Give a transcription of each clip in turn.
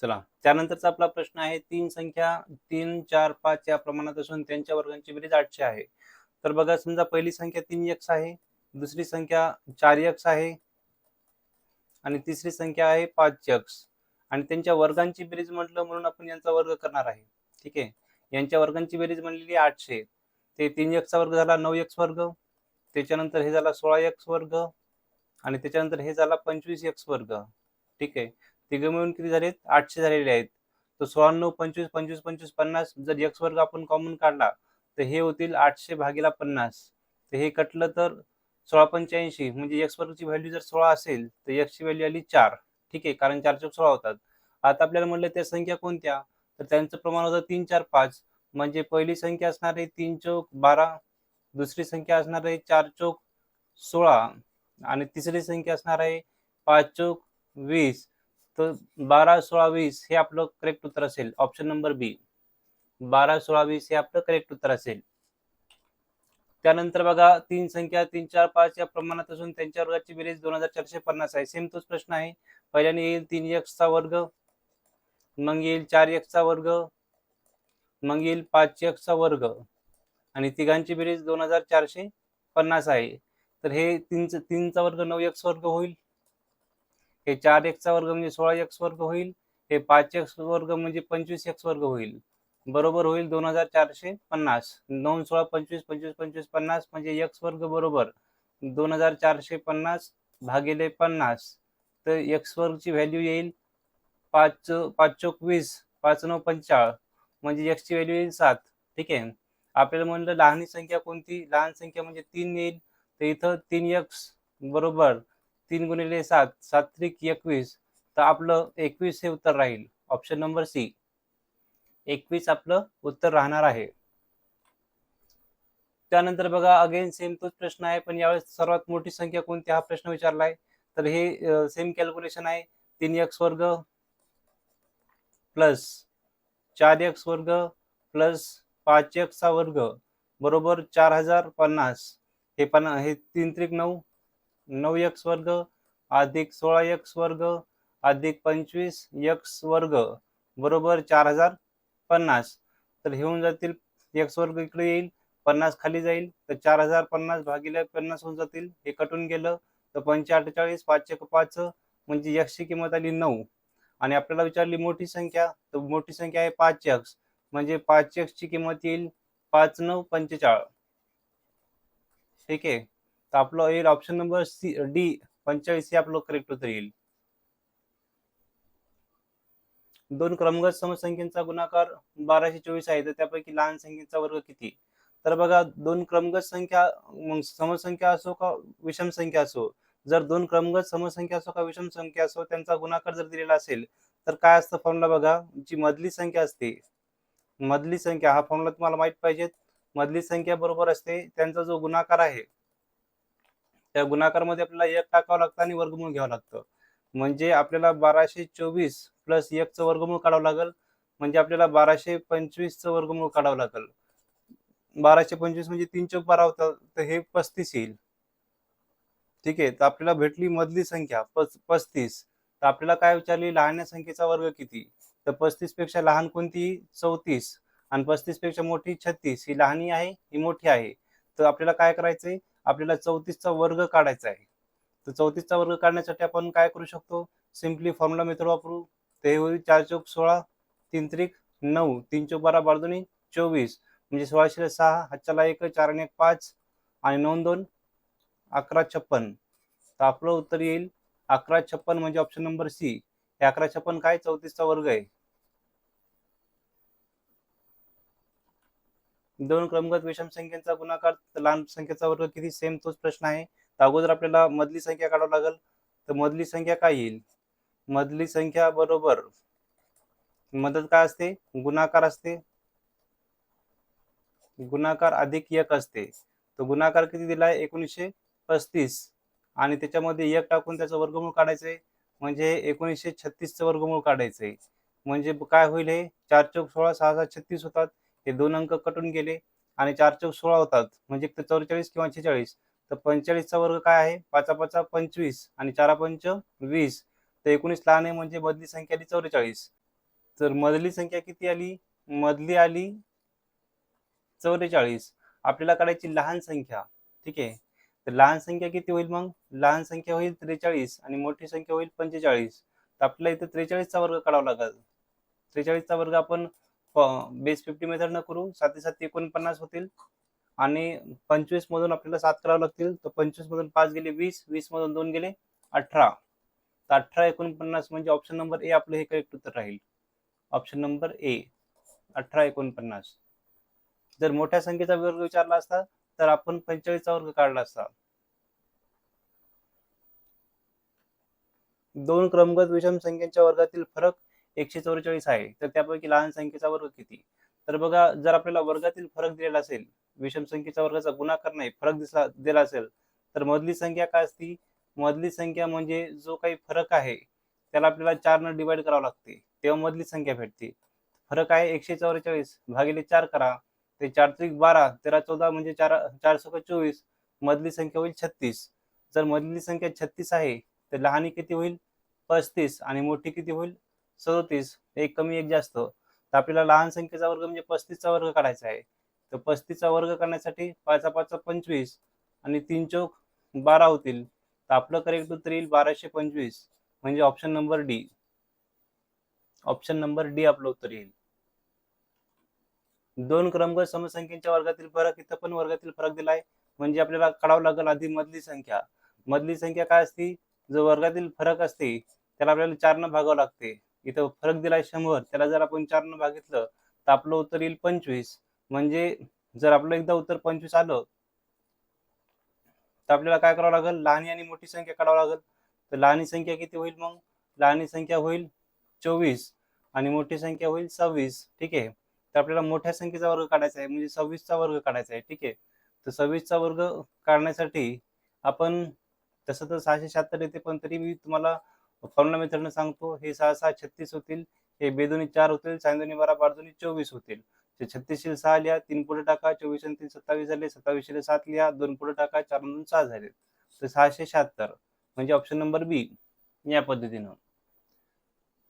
चला, त्यानंतरचा आपला प्रश्न आहे, तीन संख्या 3, 4, 5 या प्रमाणात असून त्यांच्या वर्गांची बेरीज 800 आहे. तर बघा, समजा पहिली संख्या 3x आहे, दुसरी संख्या 4x आहे आणि तिसरी संख्या आहे 5x आणि त्यांच्या वर्गांची बेरीज म्हटलं म्हणून आपण यांचा वर्ग करणार आहे. ठीक आहे. यांच्या वर्गांची बेरीज म्हणलेली 800. ते 3x चा वर्ग झाला 9x वर्ग, त्याच्यानंतर हे झाला 16x वर्ग आणि त्याच्यानंतर हे झाला 25x वर्ग. ठीक आहे. तिघे मिळून किती झालेत? 800 झालेले आहेत. तर 16, 9, 25, 25, 25, 50. जर x वर्ग आपण कॉमन काढला तर हे होतील 800 भागीला 50. तर हे कटलं तर 1685 म्हणजे x वर्गची व्हॅल्यू जर 16 असेल तर x ची व्हॅल्यू आली 4. ठीक आहे, कारण 4 चौक 16 होतात. आता आपल्याला म्हणलं त्या संख्या कोणत्या, तर त्यांचं प्रमाण होतं 3, 4, 5. म्हणजे पहिली संख्या असणार आहे 3 चौक 12, दुसरी संख्या असणार आहे 4 चौक 16 आणि तिसरी संख्या असणार आहे 5 चौक 20. तर 12, 16, 20 हे आपलं करेक्ट उत्तर असेल. ऑप्शन नंबर बी, 12, 16, 20 हे आपलं करेक्ट उत्तर असेल. त्यानंतर बघा, तीन संख्या 3, 4, 5 या प्रमाणात असून त्यांच्या वर्गाची बेरीज 2450 आहे. सेम तोच प्रश्न आहे. पहिल्याने येईल 3x चा वर्ग, मग येईल 4x चा वर्ग, मग येईल 5x चा वर्ग आणि तिघांची बेरीज 2450 आहे. तर हे 3 चा वर्ग 9x वर्ग होईल, हे 4x चा वर्ग म्हणजे 16x वर्ग होईल, हे 5x वर्ग म्हणजे 25x वर्ग होईल. बरोबर होईल 2450. 9, 16, 25, 25, 25, 50 म्हणजे x वर्ग बरोबर 2450 भागिले 50. तर x वर्गची व्हॅल्यू येईल 5 चोक 20, 5 9 45 म्हणजे x ची व्हॅल्यू येईल 7. ठीक आहे. आपल्याला म्हणलं लहान संख्या कोणती, लहान संख्या म्हणजे 3 येईल. तर इथं 3x बरोबर 3 गुणिले 7, 7 त्रिक 21. तर आपलं 21 हे उत्तर राहील. ऑप्शन नंबर सी, 21 आपलं उत्तर राहणार आहे. त्यानंतर बघा, अगेन सेम तोच प्रश्न आहे, पण यावेळेस सर्वात मोठी संख्या कोणती हा प्रश्न विचारलाय. तर हे सेम कॅल्क्युलेशन आहे. 3x वर्ग प्लस 4x वर्ग प्लस 5x चा वर्ग बरोबर 4050. हे 3 त्रिक 9, 9x वर्ग अधिक 16x वर्ग अधिक 25x वर्ग बरोबर 4050. तर हे होऊन जातील, x वर्ग इकडे येईल, 50 खाली जाईल, तर 4050 भागिले 50 होऊन जातील. हे कटून गेलं तर 548, 5 5 म्हणजे x ची किंमत आली 9. आणि आपल्याला विचारली मोठी संख्या, तर मोठी संख्या आहे 5x म्हणजे 5x ची किंमत येईल 5 9 45. ठीक आहे. तर आपलं येईल ऑप्शन नंबर सी, डी 45 हे आपलं करेक्ट उत्तर येईल. दोन क्रमगत समसंख्यांचा गुणाकार 1224 आहे, तर त्यापैकी लहान संख्येचा वर्ग किती. तर बघा, दोन क्रमगत संख्या मग समसंख्या असो का विषम संख्या असो, जर दोन क्रमगत समसंख्या असो का विषम संख्या असो, त्यांचा गुणाकार जर दिलेला असेल तर काय असतं फॉर्म्युला बघा, जी मधली संख्या असते, मधली संख्या हा फॉर्म्युला तुम्हाला माहित पाहिजे. मधली संख्या बरोबर असते त्यांचा जो गुणाकार आहे, त्या गुणाकारमध्ये आपल्याला 1 टाकावं लागतं आणि वर्गमूळ घ्यावं लागतं. म्हणजे आपल्याला 1224 प्लस 1 चं वर्गमूळ काढावं लागेल, म्हणजे आपल्याला 1225 चं वर्गमूळ काढावं लागेल. 1225 म्हणजे 3 चौक 12 होतं, तर हे 35 येईल. ठीक आहे. तर आपल्याला भेटली मधली संख्या 35. तर आपल्याला काय विचारली, लहान संख्येचा वर्ग किती. तर 35 पेक्षा लहान कोणती, 34 आणि 35 पेक्षा मोठी 36. ही लहानी आहे, ही मोठी आहे. तर आपल्याला काय करायचंय, आपल्याला 34 चा वर्ग काढायचा आहे. तर 34 चा वर्ग काढण्यासाठी आपण काय करू शकतो, सिम्पली फॉर्म्युला मेथड वापरू. ते होईल 4 चौक 16, 3 त्रिक 9, 3 चौक 12, 12 दुनी 24 म्हणजे 16 6, हातच्याला 1, 4 आणि 1 5 आणि 9 2 1156. तर आपलं उत्तर येईल 1156 म्हणजे ऑप्शन नंबर सी. हे 1156 काय, 34 चा वर्ग आहे. दोन क्रमगत विषम संख्येचा गुणाकार लहान संख्येचा वर्ग किती, सेम तोच प्रश्न आहे. तर अगोदर आपल्याला मधली संख्या काढावी लागेल. तर मधली संख्या काय येईल, मधली संख्या बरोबर मधत काय असते, गुणाकार असते, गुणाकार अधिक 1 असते. तर गुणाकार किती दिलाय, 1935 आणि त्याच्यामध्ये 1 टाकून त्याचं वर्गमूळ काढायचंय, म्हणजे 1936 चं वर्गमूळ काढायचंय. म्हणजे काय होईल, हे 4 चौक 16, 6 6 36 होतात. हे दोन अंक कटून गेले आणि 4 चौक 16 होतात, म्हणजे 44 किंवा 46. तर 45 चा वर्ग काय आहे, 5 5 25 आणि 4 5 20. तर 19 लहान आहे म्हणजे मधली संख्या आली 44. तर मधली संख्या किती आली? मधली आली 44. आपल्याला काढायची लहान संख्या. ठीक आहे. तर लहान संख्या किती होईल मग? लहान संख्या होईल 43 आणि मोठी संख्या होईल 45. तर आपल्याला इथं 43 चा वर्ग काढावा लागेल. 43 चा वर्ग आपण बेस 50 मेथड न करू 7 7 49 होतील आणि 25 मधून आपल्याला 7 करावे लागतील. तर 25 मधून 5 गेले 20, 20 मधून 2 गेले 18. तर 18 49 म्हणजे ऑप्शन नंबर ए आपलं हे करेक्ट उत्तर राहील. Option number A 18 49. जर मोठ्या संख्येचा वर्ग विचारला असता तर आपण 45 चा वर्ग काढला असता. दोन क्रमगत विषम संख्यांच्या वर्गातील फरक 144 आहे. तर त्यापैकी लहान संख्येचा वर्ग किती? तर बघा, जर आपल्याला वर्गातील फरक दिलेला असेल, विषम संख्येचा वर्गाचा गुणाकार नाही, फरक दिला असेल, तर मधली संख्या काय असती? मधली संख्या म्हणजे जो काही फरक आहे त्याला आपल्याला 4 ने डिवाइड करावं लागते, तेव्हा मधली संख्या भेटते. फरक आहे 144 भागिले 4 करा, ते 4 त्रिक 12, 13 14 म्हणजे 4 सक 24, मधली संख्या होईल 36. जर मधली संख्या 36 आहे तर लहानी किती होईल? 35 आणि मोठी किती होईल? 37. एक कमी एक जास्त. तर आपल्याला लहान संख्येचा वर्ग म्हणजे 35 चा वर्ग काढायचा आहे. तर 35 चा वर्ग करण्यासाठी 5 5 25 आणि 3 चौक 12 होतील. तर आपलं करेक्ट उत्तर येईल 1225 म्हणजे option number D. Option number D आपलं उत्तर येईल. दोन क्रमगत समसंख्येच्या वर्गातील फरक, इथं पण वर्गातील फरक दिलाय म्हणजे आपल्याला काढावं लागेल आधी मधली संख्या. मधली संख्या काय असती? जो वर्गातील फरक असते त्याला आपल्याला 4 ने भागावं लागते. इथं फरक दिलाय 100, त्याला जर आपण 4 ने भागितलं तर आपलं उत्तर येईल 25. म्हणजे जर आपलं एकदा उत्तर 25 आलं तर आपल्याला काय करावं लागेल? लहानी आणि मोठी संख्या काढावं लागेल. तर लहानी संख्या किती होईल मग? लहानी संख्या होईल 24 आणि मोठी संख्या होईल 26. ठीक आहे. तर आपल्याला मोठ्या संख्येचा वर्ग काढायचा आहे म्हणजे 26 चा वर्ग काढायचा आहे. ठीक आहे. तर 26 चा वर्ग काढण्यासाठी आपण तसं तर 676 येते, पण तरी मी तुम्हाला फॉर्म्युला मेथडने सांगतो. हे 6 6 36 होतील, हे बेदोनी 4 होतील, साइनदोनी 12 बारदोनी 24 होतील. 36 शील 6 लिहा, 3 पुढे टाका, 24 आणि 3 27 झाले, 27 शील 7 लिहा, 2 पुढे टाका, 4 आणि 2 6 झाले. तर 676 म्हणजे ऑप्शन नंबर बी. या पद्धतीनं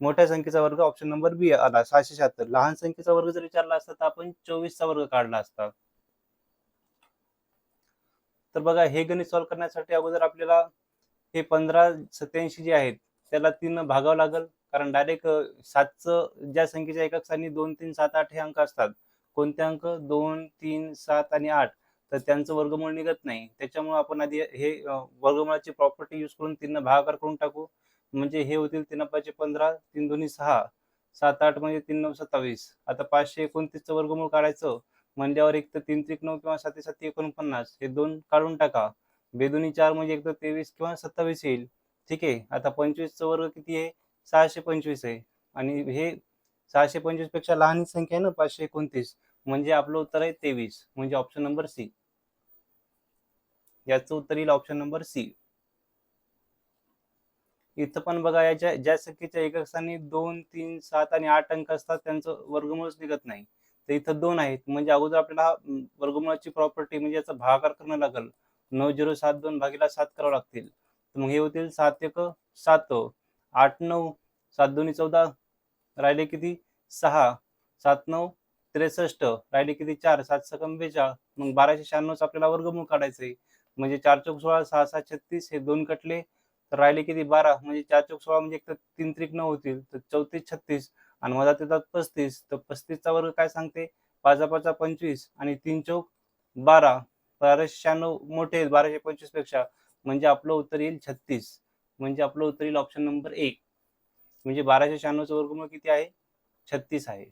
मोठ्या संख्येचा वर्ग ऑप्शन नंबर बी आला 676. लहान संख्येचा वर्ग जर विचारला असता तर आपण 24 चा वर्ग काढला असता. तर बघा, हे गणित सॉल्व्ह करण्यासाठी अगोदर आपल्याला हे 1587 जे आहेत त्याला 3 ने भागावं लागेल, कारण डायरेक्ट 7चं ज्या संख्येच्या एकक स्थानी 2 3 7 8 हे अंक असतात. कोणते अंक? 2 3 7 आणि 8. तर त्यांचं वर्गमूळ निघत नाही. त्याच्यामुळे आपण आधी हे वर्गमूळाची प्रॉपर्टी यूज करून 3 ने भागाकार करून टाकू. म्हणजे हे होतील 3 5 15, 3 दोन्ही 6, 7 8 म्हणजे 3 9 27. आता 529 चं वर्गमूळ काढायचं म्हणल्यावर एक तर 3 त्रिक 9 किंवा 7 7 49 हे दोन काढून टाका. बेदोनी 4 म्हणजे एक तर 23 किंवा 27 येईल. ठीक आहे. आता 25 चा वर्ग किती आहे? 625 आहे आणि हे 625 पेक्षा लहान संख्या आहे ना 529, म्हणजे आपलं उत्तर आहे 23 म्हणजे ऑप्शन नंबर सी. याचं उत्तर येईल ऑप्शन नंबर सी. इथं पण बघा, याच्या ज्या संख्येच्या एकक स्थानी 2 3 7 आणि 8 अंक असतात त्यांचं वर्गमूळच निघत नाही. तर इथं 2 आहेत म्हणजे अगोदर आपल्याला वर्गमूळाची प्रॉपर्टी म्हणजे याचा भागाकार करणं लागेल. 9072 भागिले 7 करावं लागतील. तर मग हे होतील 7 1 7, 8 9, 7 2 14, राहिले किती? 6, 7 9 63, राहिले किती? 4, 7 6 42. मग 1296 आपल्याला वर्गमूळ काढायचंय. म्हणजे 4 चौक 16, 6 6 36 हे 2 कटले तर राहिले किती? 12. म्हणजे 4 चौक 16 म्हणजे एक तर 3 त्रिक 9 होतील, तर 34 36 आणि मधात येतात 35. तर 35 चा वर्ग काय सांगते? 5 5 25 आणि 3 चौक 12. 1296 मोठे आहेत 1225 पेक्षा, म्हणजे आपलं उत्तर येईल 36. म्हणजे आपलं उत्तर येईल ऑप्शन नंबर ए. म्हणजे 1296 चं वर्गमूळ किती आहे? 36 आहे.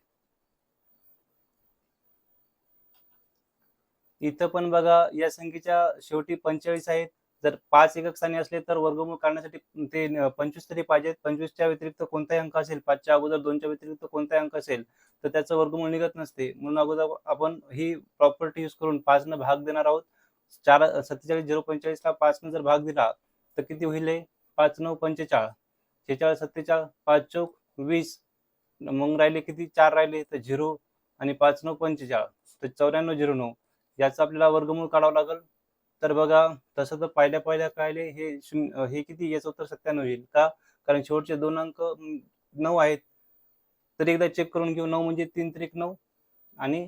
इथं पण बघा, या संख्येच्या शेवटी 45 आहेत. जर 5 एकक स्थानी असले तर वर्गमूळ काढण्यासाठी ते 25 तरी पाहिजेत. 25च्या व्यतिरिक्त कोणताही अंक असेल, 5च्या अगोदर 2च्या व्यतिरिक्त कोणताही अंक असेल तर त्याचं वर्गमूळ निघत नसते. म्हणून अगोदर आपण ही प्रॉपर्टी यूज करून 5 ने भाग देणार आहोत. 4 47 045 ला 5 ने जर भाग दिला तर किती होईल? 5 9 45, 46 47, 5 चौक 20. मग राहिले किती? 4 राहिले तर 0 आणि 5 9 45, तर 94 09. याचं आपल्याला वर्गमूळ काढावं लागेल. तर बघा, तसं तर पहिल्या काय हे किती? याचं उत्तर 97 येईल का? कारण शेवटचे दोन अंक 9 आहेत. तर एकदा चेक करून घेऊ. 9 म्हणजे 3 त्रिक 9 आणि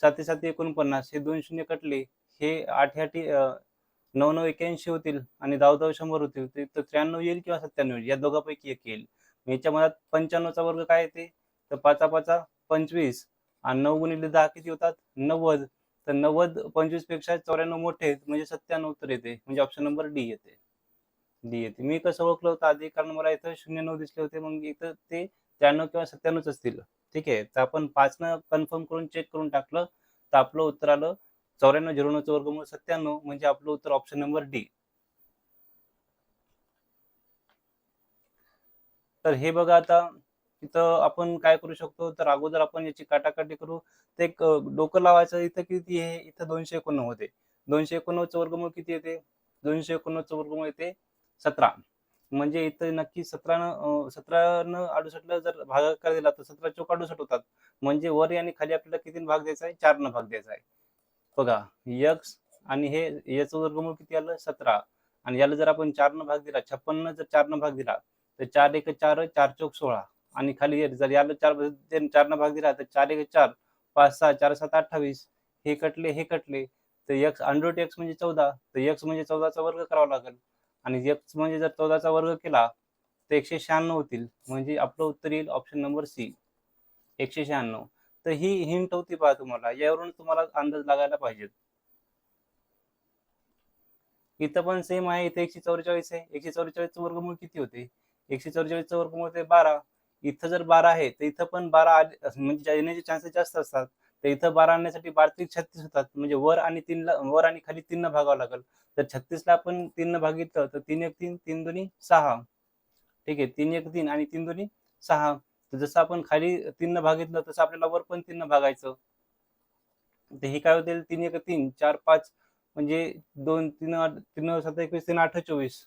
7 7 49 हे 2 शून्य कटले. हे 8 8 9 9 81 होतील आणि 10 10 100 होतील. तर इथं 93 येईल किंवा 97 येईल. या दोघांपैकी एक येईल. याच्या मधात 95चा वर्ग काय येते? तर 5 5 25 आणि 9 गुणिले 10 किती होतात? 90. तर 90 25 पेक्षा 94 मोठे आहेत म्हणजे 97 उत्तर येते. म्हणजे ऑप्शन नंबर डी येते. डी येते. मी कसं ओळखलं होतं आधी? कारण मला इथं 0 9 दिसले होते. मग इथं ते 93 किंवा 97च असतील. ठीक आहे. तर आपण 5 न कन्फर्म करून चेक करून टाकलं तर आपलं उत्तर आलं 94 0 वर्गमूळ 97 म्हणजे आपलं उत्तर ऑप्शन नंबर डी. तर हे बघा आता इथं आपण काय करू शकतो? तर अगोदर आपण याची काटाकाटी करू. तर एक डोकं लावायचं इथं किती आहे? इथं 289 आहे. 289चं वर्गमूळ किती येते? 289चं वर्गमूळ येते 17. म्हणजे इथं नक्की 17नं 68ला जर भागाकार दिला तर 17 चोक 68 होतात. म्हणजे वर आणि खाली आपल्याला कितीने भाग द्यायचा आहे? 4नं भाग द्यायचा आहे. बघा x आणि हे याचं वर्गमूळ किती आलं? 17 आणि याला जर आपण 4नं भाग दिला, 56 जर 4नं भाग दिला तर 4 1 4 4 चौक 16 आणि खाली जर याला 4नं भाग दिला तर 4 1 4 5 6 4 7 28 हे कटले हे कटले तर x √x म्हणजे 14 तर x म्हणजे 14चा वर्ग करावा लागेल आणि x म्हणजे जर 14चा वर्ग केला तर 196 होतील म्हणजे आपलं उत्तर येईल ऑप्शन नंबर सी 196. तर ही हिंट होती पहा तुम्हाला, यावरून तुम्हाला अंदाज लागायला पाहिजे. इथं पण सेम आहे. इथे 144 आहे. 144चं वर्गमूळ किती होते? 144चं वर्गमूळ होते 12. इथं जर 12 आहे तर इथं पण 12 म्हणजे येण्याचे चान्सेस जास्त असतात. तर इथं 12 आणण्यासाठी 12 36 होतात. म्हणजे वर आणि 3ला वर आणि खाली 3 भागावं लागेल. तर 36ला आपण 3 भागितलं तर 3 1 3 3 2 6. ठीक आहे. 3 1 3 आणि 3 2 6. तर जसं आपण खाली 3 भागितलं तसं आपल्याला वर पण 3 भागायचं. तर हे काय होतील? 3 1 3 4 5 म्हणजे 2 3 3 7 21 3 8 24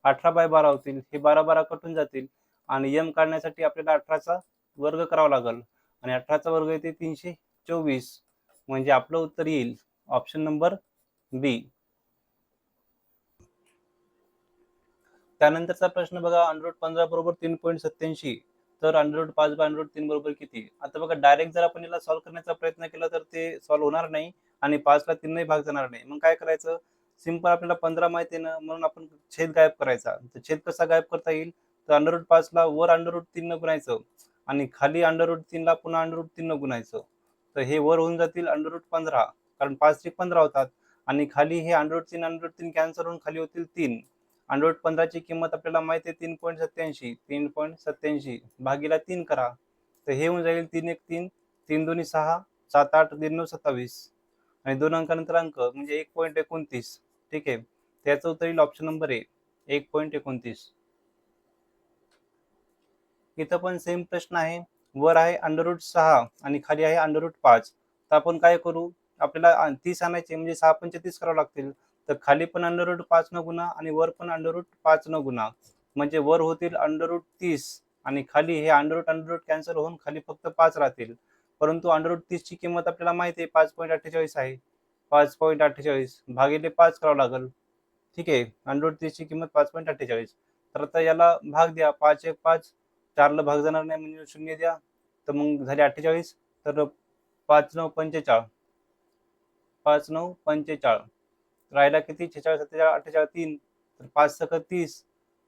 18/12 होतील. हे 12 12 कटून जातील आणि m काढण्यासाठी आपल्याला 18चा वर्ग करावा लागेल आणि 18चा वर्ग येते 324 म्हणजे आपलं उत्तर येईल ऑप्शन नंबर बी. त्यानंतरचा प्रश्न बघा √15 बरोबर 3.87 तर √5/√3 बरोबर किती? आता बघा डायरेक्ट जर आपण याला सॉल्व्ह करण्याचा प्रयत्न केला तर ते सॉल्व्ह होणार नाही आणि 5ला 3 भाग जाणार नाही. मग काय करायचं? सिंपल आपल्याला 15 माहिती आहे ना म्हणून आपण छेद गायब करायचा. तर छेद कसा गायब करता येईल? तर √5ला वर √3 गुणायचं आणि खाली √3ला पुन्हा √3 गुणायचं. तर हे वर होऊन जातील √15 कारण 5 त्रिक 15 होतात आणि खाली हे √3 √3 कॅन्सल होऊन खाली होतील 3. √15ची किंमत आपल्याला माहिती आहे 3.87 3.87 भागीला 3 करा तर हे होऊन जाईल 3 1 3 3 2 6 7 8 3 9 27 आणि 2 अंकानंतर अंक म्हणजे 1.29. ठीक आहे. त्याचं उत्तर येईल ऑप्शन नंबर ए 1.29. इथं पण सेम प्रश्न आहे. वर आहे √6 आणि खाली आहे √5. तर आपण काय करू? आपल्याला 30 आणायचे म्हणजे 6 पंचे 30 करावं लागतील. तर खाली पण √5 न गुणा आणि वर पण √5 न गुणा. म्हणजे वर होतील √30 आणि खाली हे √√√ कॅन्सल होऊन खाली फक्त 5 राहतील. परंतु √30 ची किंमत आपल्याला माहिती आहे 5.48 आहे. 5.48 भागिले 5 करावं लागेल. ठीक आहे. √30 ची किंमत 5.48. तर आता याला भाग द्या. 5 1 5 4ला भाग जाणार नाही म्हणजे 0 द्या. तर मग झाले 48 तर 5 9 45 5 9 45 राहिला किती 46 47 48 3 तर 5 सक 30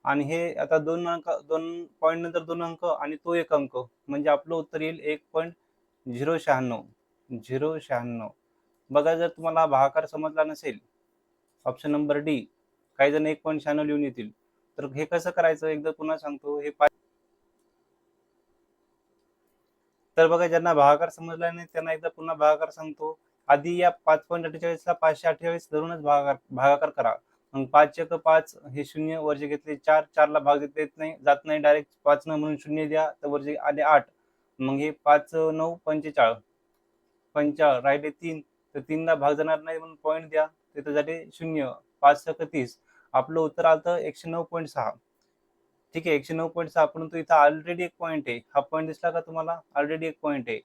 आणि हे आता 2 अंक 2 पॉईंट नंतर 2 अंक आणि तो 1 अंक म्हणजे आपलं उत्तर येईल 1.096 096. बघा जर तुम्हाला भागाकार समजला नसेल ऑप्शन नंबर डी काही जण 1.96 लिहून येतील तर हे कसं करायचं एकदा पुन्हा सांगतो. हे तर बघा ज्यांना भागाकार समजला नाही त्यांना एकदा पुन्हा भागाकार सांगतो. आधी या 5.48ला 548 धरूनच भागाकार करा. मग 5 1 5 हे शून्य वरचे घेतले 4 4ला भाग देता येत नाही जात नाही डायरेक्ट 5 न म्हणून शून्य द्या तर वरचे आले 8. मग हे 5 9 45 45 राहिले 3 तर 3ला भाग जाणार नाही म्हणून पॉईंट द्या तिथे झाले 0 5 सक 30 आपलं उत्तर आलं 109.6. ठीक आहे 109.6 परंतु इथं ऑलरेडी एक पॉईंट आहे. हा पॉईंट दिसला का तुम्हाला? ऑलरेडी एक पॉईंट आहे.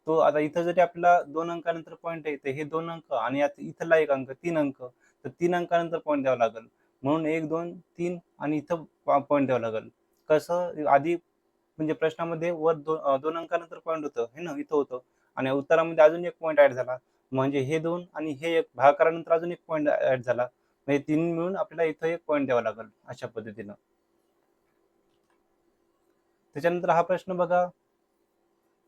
तो आता इथं जरी आपल्याला 2 अंकानंतर पॉईंट आहे तर हे 2 अंक आणि इथला एक अंक 3 अंक तर 3 अंकानंतर पॉईंट द्यावा लागेल. म्हणून 1 2 3 आणि इथं पॉईंट द्यावा लागेल. कसं? आधी म्हणजे प्रश्नामध्ये वर दोन अंकानंतर पॉईंट होतं हे ना, इथं होतं आणि उत्तरामध्ये अजून एक पॉईंट ऍड झाला, म्हणजे हे 2 आणि हे एक भागाकारानंतर अजून एक पॉईंट ऍड झाला, म्हणजे 3 मिळून आपल्याला इथं एक पॉईंट द्यावा लागेल अशा पद्धतीनं. त्याच्यानंतर हा प्रश्न बघा,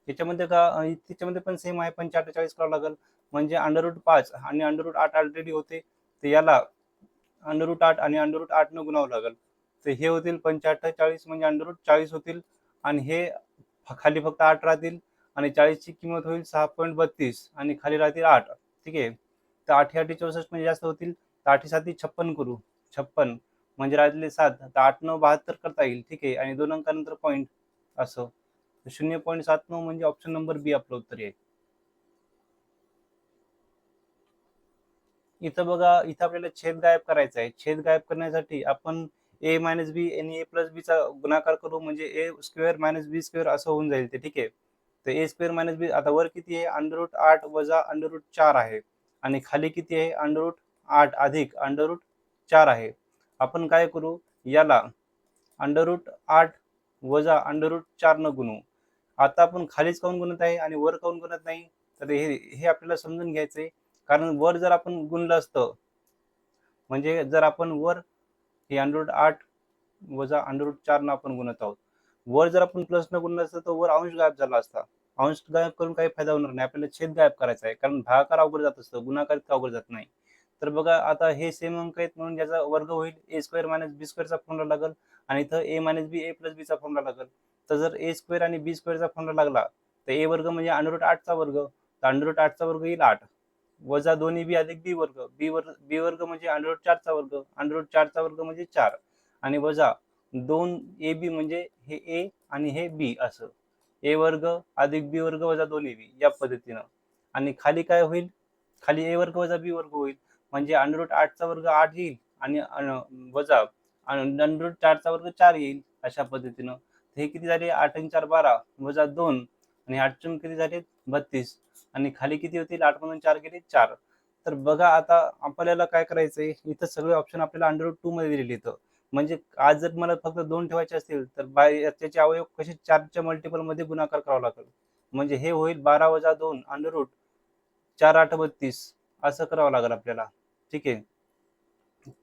याच्यामध्ये त्याच्यामध्ये पण सेम आहे, 45 करावं लागेल, म्हणजे √5 आणि √8 ऑलरेडी होते, तर याला √8 आणि √8 न गुणावं लागेल, तर हे होतील 45 म्हणजे √40 होतील आणि हे खाली फक्त 8 राहतील आणि 40 ची किंमत होईल 6.32 आणि खाली राहतील 8. ठीक आहे, तर 8 8 64 म्हणजे जास्त होतील, तर 8 7 56 करू, 56 म्हणजे राहिले 7, तर 8 9 72 करता येईल. ठीक आहे, आणि 2 अंकानंतर पॉईंट असं 0.79 म्हणजे ऑप्शन नंबर बी आपलं उत्तर आहे. इथं बघा, इथं आपल्याला छेद गायब करायचा आहे. छेद गायब करण्यासाठी आपण a मायनस बी आणि a प्लस बी चा गुणाकार करू, म्हणजे a square minus B square असं होऊन जाईल ते. ठीक आहे, तर a स्क्वेअर मायनस बी, आता वर किती आहे, √8 वजा √4 आहे आणि खाली किती आहे, √8 अधिक √4 आहे. आपण काय करू, याला √8 वजा √4 न गुणू. आता आपण खालीच काऊन गुणत आहे आणि वर काऊन गुणत नाही, तर हे हे आपल्याला समजून घ्यायचंय. कारण वर जर आपण गुणलं असतं, म्हणजे जर आपण वर हे √8 वजा √4 न आपण गुणत आहोत, वर जर आपण प्लस न गुणलं असतं तर वर अंश गायब झाला असता. अंश गायब करून काही फायदा होणार नाही, आपल्याला छेद गायब करायचा आहे, कारण भागाकार अवघड जात असतं, गुणाकार अवघड जात नाही. तर बघा, आता हे सेम अंक आहेत म्हणून ज्याचा वर्ग होईल a स्क्वेअर मायनस बी स्क्वेअरचा फॉर्म्युला लागेल आणि इथं a minus B a plus बीचा फॉर्म्युला लागेल. तर जर a स्क्वेअर आणि b स्क्वेअरचा फॉर्म्युला लागला, तर a वर्ग म्हणजे √8 चा वर्ग, तर √8 चा वर्ग येईल 8 वजा 2ab अधिक b वर्ग, b वर्ग म्हणजे √4 चा वर्ग, √4 चा वर्ग म्हणजे 4 आणि वजा 2ab म्हणजे हे a आणि हे b, असं a वर्ग अधिक b वर्ग वजा 2ab या पद्धतीनं. आणि खाली काय होईल, खाली a वर्ग वजा b वर्ग होईल, म्हणजे √8 चा वर्ग 8 येईल आणि वजा √4 चा वर्ग 4 येईल अशा पद्धतीनं. हे किती झाले, 8 आणि 4 12 वजा 2 आणि 8 किती झाले 32 आणि खाली किती होतील, 8 मधून 4 गेले 4. तर बघा, आता आपल्याला काय करायचंय, इथं सगळे ऑप्शन आपल्याला √2 मध्ये दिलेले इथं, म्हणजे आज जर मला फक्त 2 ठेवायचे असतील तर त्याचे अवयव कसे 4 च्या मल्टिपल मध्ये गुणाकार करावा लागेल, म्हणजे हे होईल 12 वजा 2 √4 8 32 असं करावं लागेल आपल्याला. ठीक आहे,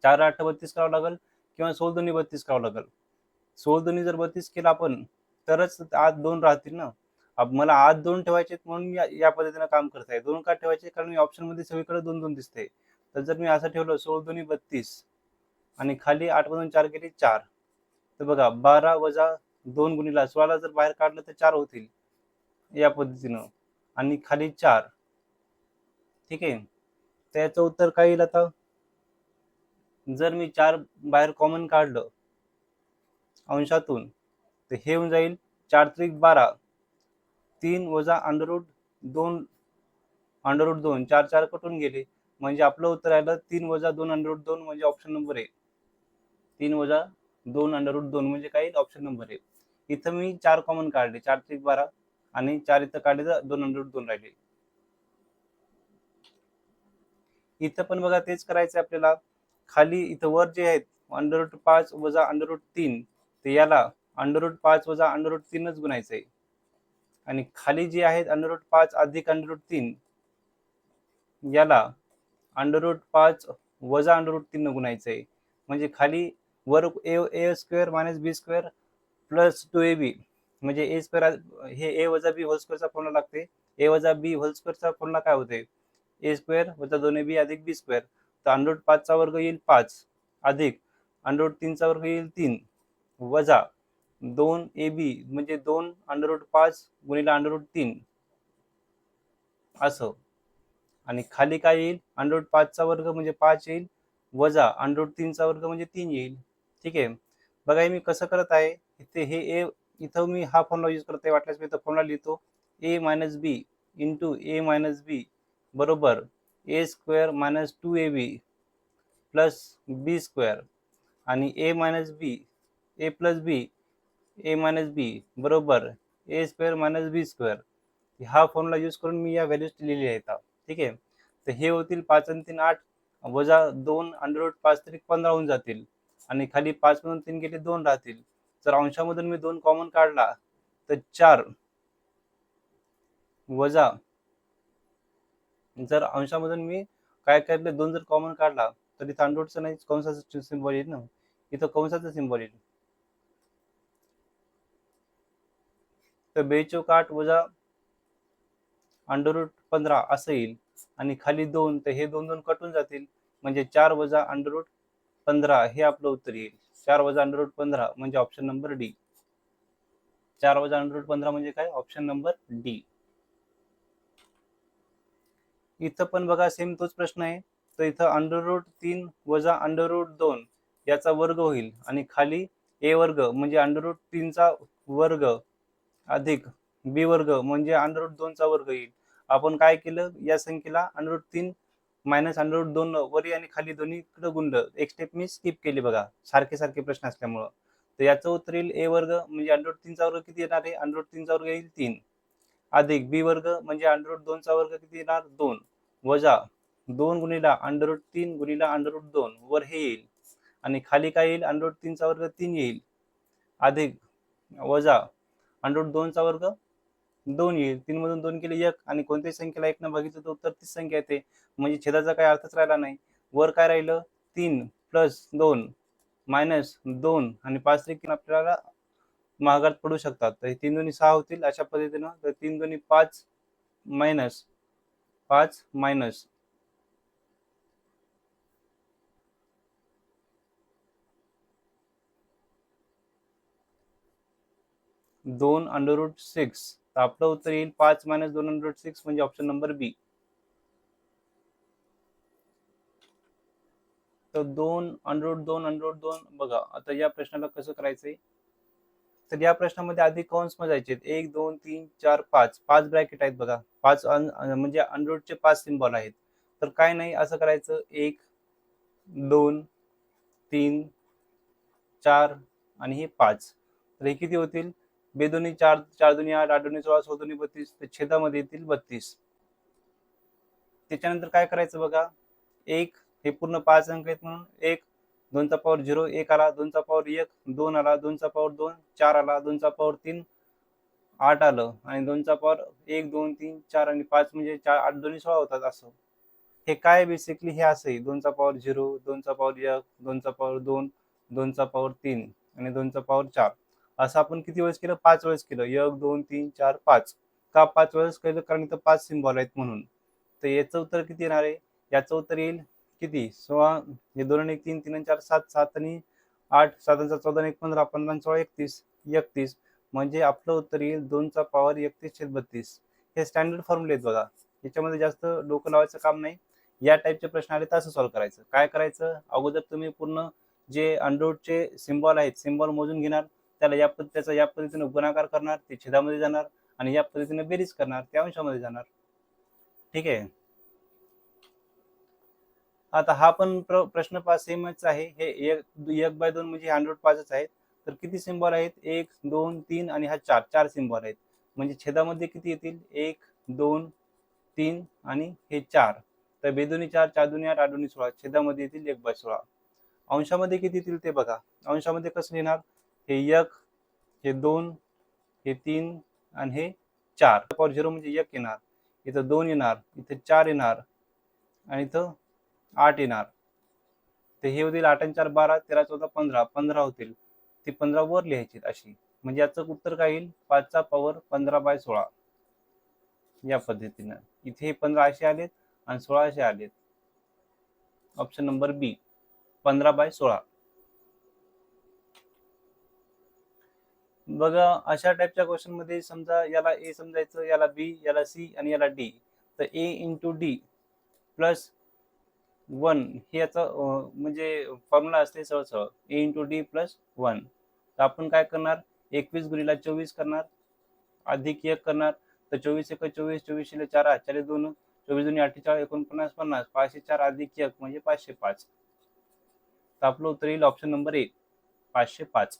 4 8 32 करावं लागेल किंवा 16 2 32 करावं लागेल. 16 2 जर 32 केलं आपण, तरच आत 2 राहतील ना. मला आत 2 ठेवायचे म्हणून या पद्धतीनं काम करत आहे. 2 का ठेवायचे, कारण मी ऑप्शन मध्ये सगळीकडे 2 2 दिसते. तर जर मी असं ठेवलं 16 2 32 आणि खाली 8 मधून 4 गेले 4, तर बघा 12 वजा 2 गुणिले 16 जर बाहेर काढलं तर 4 होतील या पद्धतीनं आणि खाली 4. ठीक आहे, त्याचं उत्तर काय येईल आता, जर मी 4 बाहेर कॉमन काढलं अंशातून, तर हे होऊन जाईल 4 त्रिक 12, 3 वजा √2 √2, 4 4 कटून गेले, म्हणजे आपलं उत्तर आलं 3 वजा 2 √2 म्हणजे ऑप्शन नंबर आहे. 3 वजा 2 √2 म्हणजे काय, ऑप्शन नंबर आहे. इथं मी 4 कॉमन काढले, 4 त्रिक 12 आणि 4 इथं काढले तर 2 √2 राहिले. इथं पण बघा तेच करायचं आपल्याला. खाली इथं वर जे आहेत √5 वजा √3, तर याला √5 वजा √3च गुणायचं आहे आणि खाली जे आहेत √5 अधिक √3, याला √5 वजा √3 न गुणायचं आहे, म्हणजे खाली वर a square minus B square plus 2ab, म्हणजे a स्क्वेअर, हे a वजा b होल स्क्वेअरचा फॉर्म्युला लागते. a वजा b होल स्क्वेअरचा फॉर्म्युला काय होते, a स्क्वेअर वजा 2ab अधिक b स्क्वेअर, तर √5 चा वर्ग येईल 5 अधिक √3 चा वर्ग येईल 3 वजा 2ab म्हणजे 2 √5 गुणिले √3 असं, आणि खाली काय येईल, √5 चा वर्ग म्हणजे 5 येईल वजा √3 चा वर्ग म्हणजे 3 येईल. ठीक आहे, बघा हे मी कसं करत आहे, इथे हे ए, इथं मी हा फॉर्म्युला यूज करत आहे, वाटल्यास मी इथं फॉर्म्युला लिहितो, a minus B into a minus B बरोबर a square minus 2ab plus B square आणि a minus B a plus B a minus B बरोबर a square minus B square. हा formula use करून मी या values लिहिलेल्या आहेत. ठीक आहे, तर हे होतील 5 आणि 3 8 वजा 2 √5 तरी 15 होऊन जातील आणि खाली 5 मधून 3 गेले 2 राहतील. जर अंशामधून मी 2 कॉमन काढला तर 4 वजा, जर अंशामधून मी काय केलं, 2 जर कॉमन काढला तर इथं अंडररूटचं नाही, कंसाचं सिम्बॉल येईल ना, इथं कंसाचं सिम्बॉल येईल. तर 2 × 8 वजा अंडररूट 15 असं येईल, आणि खाली 2, तर हे 2 कटून जातील, म्हणजे 4 वजा अंडररूट 15 हे आपलं उत्तर येईल. 4 वजा अंडररूट 15 म्हणजे ऑप्शन नंबर डी. 4 वजा अंडररूट 15 म्हणजे काय, ऑप्शन नंबर डी. इथं पण बघा सेम तोच प्रश्न आहे. तर इथं अंडररूट 3 वजा अंडररूट 2 याचा वर्ग होईल, आणि खाली ए वर्ग म्हणजे अंडररूट 3 चा वर्ग अधिक बी वर्ग म्हणजे अंडररूट 2 चा वर्ग येईल. आपण काय केलं, या संख्येला अंडररूट 3 मायनस अंडररूट 2 वरी आणि खाली दोन्हीकडे गुणलं. एक स्टेप मी स्किप केली बघा, सारखे सारखे प्रश्न असल्यामुळं. तर याचं उत्तर येईल ए वर्ग म्हणजे अंडररूट 3 चा वर्ग किती येणार आहे, अंडररूट 3 चा वर्ग येईल 3, अधिक बी वर्ग म्हणजे अंडररूट 2 चा वर्ग किती येणार 2, वजा 2 गुणिला अंडररूट 3 गुणिला अंडररूट 2 वर हे येईल, आणि खाली काय येईल, अंडररूट 3 चा वर्ग 3 येईल, अधिक वजा अंडररूट 2 चा वर्ग 2 येईल. 3 मधून 2 केले 1, आणि कोणत्याही संख्येला 1 न भागितलं तर उत्तर तीच संख्या येते, म्हणजे छेदाचा काही अर्थच राहिला नाही. वर काय राहिलं, 3 + 2 - 2 आणि 5 त्रिक आपल्याला महागात पडू शकतात. तर 3 दोन्ही 6 होतील अशा पद्धतीनं. तर 3 दोन्ही 5 मायनस 5 मायनस 2 अंडररूट 6, तर आपलं उत्तर येईल 5 - 2 अंडररूट 6 म्हणजे ऑप्शन नंबर बी. तर 2 अंडररूट 2 अंडररूट 2 बघा, आता या प्रश्नाला कसं करायचंय, तर या प्रश्नामध्ये आधी कंस मोजायचे, 1 2 3 4 5, 5 ब्रॅकेट आहेत बघा, 5 म्हणजे अंडररूटचे 5 सिम्बॉल आहेत. तर काय नाही, असं करायचं, 1 2 3 4 आणि हे 5, तर हे किती होतील, बेदोन्ही 4 4 दोन्ही 8 8 दोन्ही 16 16 दोन्ही 32, तर छेदामध्ये येतील 32. त्याच्यानंतर काय करायचं बघा, 1 हे पूर्ण 5 अंक आहेत म्हणून 1, 2 चा पॉवर 0 1 आला, 2 चा पॉवर 1 2 आला, 2 चा पॉवर 2 4 आला, 2 चा पॉवर 3 8 आलं, आणि 2 चा पॉवर 1 2 3 4 आणि 5 म्हणजे 4 8 दोन्ही 16 होतात. असं हे काय बेसिकली हे असं आहे, 2 चा पॉवर 0 2 चा पॉवर 1 2 चा पॉवर 2 2 चा पॉवर 3 आणि 2 चा पॉवर 4, असं आपण किती वेळेस केलं, 5 वेळेस केलं. 1 2 3 4 5. का 5 वेळेस केलं, कारण इथं 5 सिम्बॉल आहेत म्हणून. तर याचं उत्तर किती येणार आहे, याचं उत्तर येईल किती, 16, हे 2 आणि 1 3 3 आणि 4 7 7 आणि 8 7 आणि 14 आणि 1 15 15 आणि 16 31 31, म्हणजे आपलं उत्तर येईल 2 चा पॉवर 31/32. हे स्टँडर्ड फॉर्म्युले आहेत बघा, याच्यामध्ये जास्त डोकं लावायचं काम नाही. या टाईपचे प्रश्न आले तर असं सॉल्व्ह करायचं. काय करायचं, अगोदर तुम्ही पूर्ण जे अंडररूटचे सिम्बॉल आहेत सिम्बॉल मोजून घेणार, त्याला त्याचा या पद्धतीने गुणाकार करणार, ते छेदामध्ये जाणार, आणि या पद्धतीने बेरीज करणार, त्या अंशामध्ये जाणार. ठीक आहे. आता हा पण प्रश्न सेमच आहे. हे 1/2 म्हणजे 105च आहेत. तर किती सिम्बॉल आहेत, 1 2 3 आणि हा 4 4 सिम्बॉल आहेत, म्हणजे छेदामध्ये किती येतील, 1 2 3 आणि हे 4. तर बेदोन्ही 4 4 दोन्ही 8 8 दोन्ही 16, छेदामध्ये येतील 1/16. अंशामध्ये किती येतील ते बघा, अंशामध्ये कसं लिहिणार, हे 1 हे 2 हे 3 आणि हे 4. पॉवर 0 म्हणजे 1 येणार, इथं 2 येणार, इथं 4 येणार, आणि इथं 8 येणार. तर हे होतील 8 आणि 4 12 13 14 15 15 होतील. ती 15 वर लिहायची अशी, म्हणजे याचं उत्तर काय येईल, 5 चा पॉवर 15/16. या पद्धतीनं इथे 15 असे आलेत आणि 16 असे आलेत. ऑप्शन नंबर बी 15/16. बघा, अशा टाईपच्या क्वेश्चन मध्ये समजा याला ए समजायचं, याला बी, याला सी आणि याला डी. तर ए इंटू डी प्लस 1 हे याचा म्हणजे फॉर्म्युला असते सरळ सरळ, ए इंटू डी प्लस 1. तर आपण काय करणार, 21 गुणिला 24 करणार, अधिक 1 करणार. तर 24 1 24 24 4 4 2 24 2 48 49 50 504 अधिक 1 म्हणजे 505. तर आपलं उत्तर येईल ऑप्शन नंबर ए 505.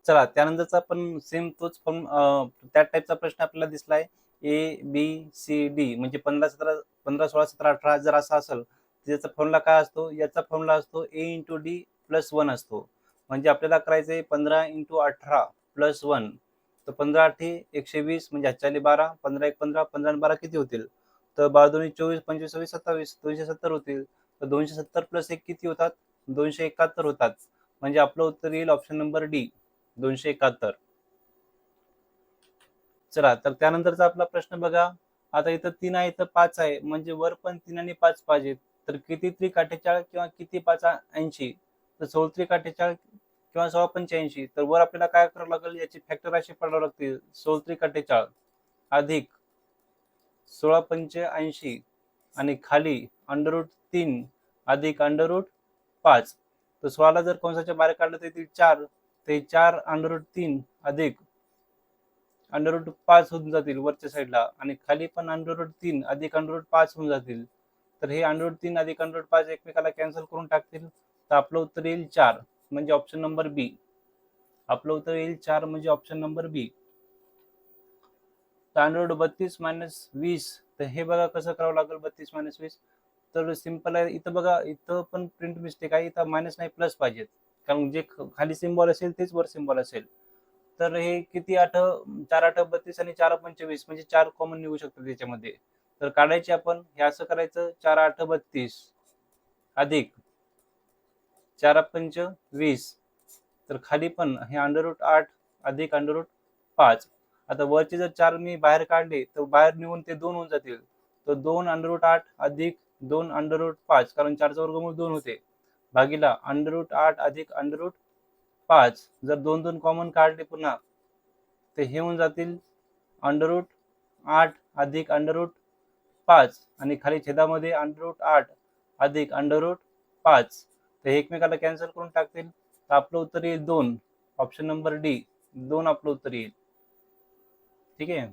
चला, त्यानंतरचा पण सेम तोच त्या टाईपचा प्रश्न आपल्याला दिसलाय. ए बी सी डी म्हणजे 15 17 15 16 17 18 जर असा असेल, त्याचा फॉर्म्युला काय असतो, याचा फॉर्म्युला असतो ए इंटू डी प्लस 1 असतो. म्हणजे आपल्याला करायचंय 15 × 18 + 1, तर 15 8 120 म्हणजे 8 12, 15 1 15, 15 12 किती होतील? तर 12 2 24, 25 26 27, 270 होतील. तर 270 + 1 किती होतात? 271 होतात. म्हणजे आपलं उत्तर येईल ऑप्शन नंबर डी, 271. चला, तर त्यानंतरचा आपला प्रश्न बघा. आता इथं 3 आहे, इथं 5 आहे, म्हणजे वर पण 3 आणि 5 पाहिजेत. तर किती त्रिक 48 किंवा किती 5 80? तर 16 त्रिक 48 किंवा 16 85. तर वर आपल्याला काय करावं लागेल? याची फॅक्टर अशी पडावं लागतील. 16 त्रिक 48 अधिक 16 पंच 80 आणि खाली √3 अधिक √5. तर 16 ला जर कंसाच्या बाहेर काढलं तर ते 4, ते 4 √3 अधिक √5 होऊन जातील वरच्या साईडला, आणि खाली पण √3 अधिक √5 होऊन जातील. तर हे √3 अधिक √5 एकमेकाला कॅन्सल करून टाकतील. तर आपलं उत्तर येईल 4, म्हणजे ऑप्शन नंबर बी. आपलं उत्तर येईल 4, म्हणजे ऑप्शन नंबर बी. तर √32 - 20, तर हे बघा कसं करावं लागेल. 32 - 20 तर सिंपल आहे. इथं बघा, इथं पण प्रिंट मिस्टेक आहे. इथं मायनस नाही प्लस पाहिजेत, कारण जे खाली सिम्बॉल असेल तेच वर सिम्बॉल असेल. तर हे किती 4 8 32 आणि 4 पंच 20, म्हणजे 4 कॉमन निघू शकतात त्याच्यामध्ये. तर काढायचे आपण. हे असं करायचं, 4 8 32 अधिक 4 पंच 20. तर खाली पण हे √8 अधिक √5. आता वरचे जर 4 मी बाहेर काढले तर बाहेर निघून ते 2 होऊन जातील. तर 2 √8 अधिक 2 √5, कारण 4चा वर्गमूळ 2 होते, भागीला √8 अधिक √5. जर 2 2 कॉमन काढले पुन्हा, तर हे होऊन जातील √8 अधिक √5 आणि खाली छेदामध्ये √8 अधिक √5. तर हे एकमेकाला कॅन्सल करून टाकतील. तर आपलं उत्तर येईल 2, ऑप्शन नंबर डी, 2 आपलं उत्तर येईल. ठीक आहे.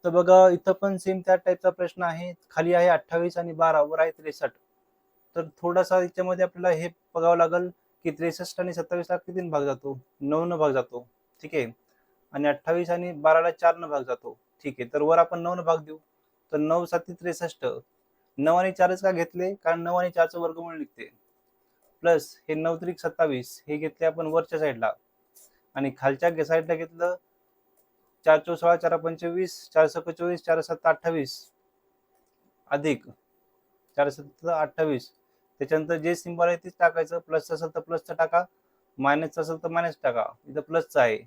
तर बघा, इथं पण सेम त्या टाईपचा प्रश्न आहे. खाली आहे 28 आणि 12, वर आहे 63. तर थोडासा याच्यामध्ये आपल्याला हे बघावं लागेल की 63 आणि 27 ला किती भाग जातो? 9 न भाग जातो. ठीक आहे. आणि 28 आणि 12 ला 4 न भाग जातो. ठीक आहे. तर वर आपण 9 न भाग देऊ. तर 9 7 63. 9 आणि 4च का घेतले? कारण 9 आणि 4चं वर्गमूळ निघते. प्लस हे 9 त्रिक 27 हे घेतले आपण वरच्या साईडला, आणि खालच्या साईडला घेतलं 4 चौ 16, 4 पंच 20, 4 सक 24, 4 7 28 अधिक 4 7 28. त्याच्यानंतर जे सिम्बॉल आहे तेच टाकायचं. प्लस असेल तर प्लसचं टाका, मायनस असेल तर मायनस टाका. इथं प्लसचं आहे,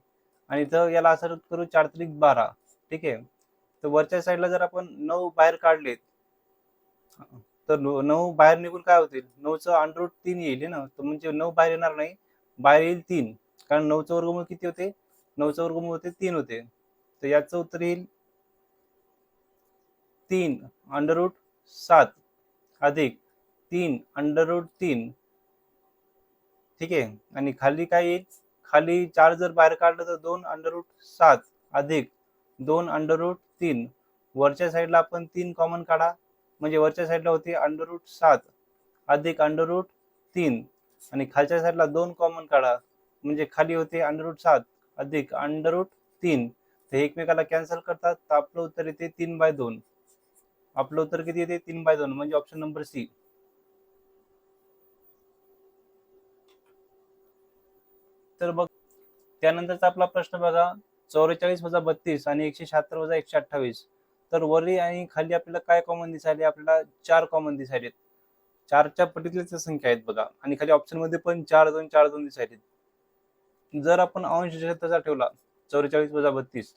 आणि इथं याला असं करू 4 त्रिक 12. ठीक आहे. तर वरच्या साईडला जर आपण 9 बाहेर काढलेत, तर 9 बाहेर निघून काय होतील? 9चं √3 येईल ना, तर म्हणजे 9 बाहेर येणार नाही, बाहेर येईल 3, कारण 9चं वर्गमूळ किती होते? 9चं वर्गमूळ होते 3 होते. तर याचं उत्तर येईल 3 √7 अधिक 3 √3. ठीक आहे. आणि खाली काय येईल? खाली 4 जर बाहेर काढलं तर 2 √7 अधिक 2 √3. वरच्या साईडला आपण 3 कॉमन काढा, म्हणजे वरच्या साईडला होते √7 अधिक √3, आणि खालच्या साईडला 2 कॉमन काढा, म्हणजे खाली होते √7 अधिक √3. ते एकमेकाला कॅन्सल करतात. तर आपलं उत्तर येते 3/2. आपलं उत्तर किती येते? 3/2, म्हणजे ऑप्शन नंबर सी. तर बघ, त्यानंतरचा आपला प्रश्न बघा. 44 - 32 आणि 176 - 128. तर वरी आणि खाली आपल्याला काय कॉमन दिसायले? आपल्याला 4 कॉमन दिसायलेत. 4च्या पटीतल्या संख्या आहेत बघा, आणि खाली ऑप्शन मध्ये पण 4 2 4 2 दिसायलेत. जर आपण अंश तसा ठेवला 44 - 32,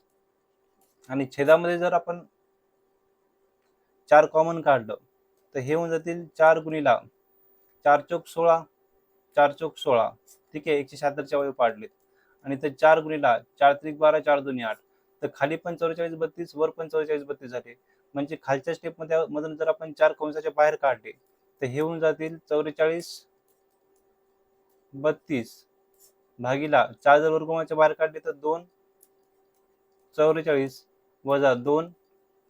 आणि छेदामध्ये जर आपण 4 कॉमन काढलं, तर हे होऊन जातील 4 गुणिला 4 चौक 16, 4 चौक 16. ठीक आहे. 176च्या वय पाडलेत, आणि तर 4 गुणिला 4 त्रिक 12, 4 दोन्ही 8. तर खाली पण 44 32, वर पण 44 32 झाले. म्हणजे खालच्या स्टेप मध्ये मधून जर आपण 4 कंसाच्या बाहेर काढले, तर हे होऊन जातील 44 32 भागीला 4 जर वर्गमूळाच्या बाहेर काढले तर 2 44 वजा 2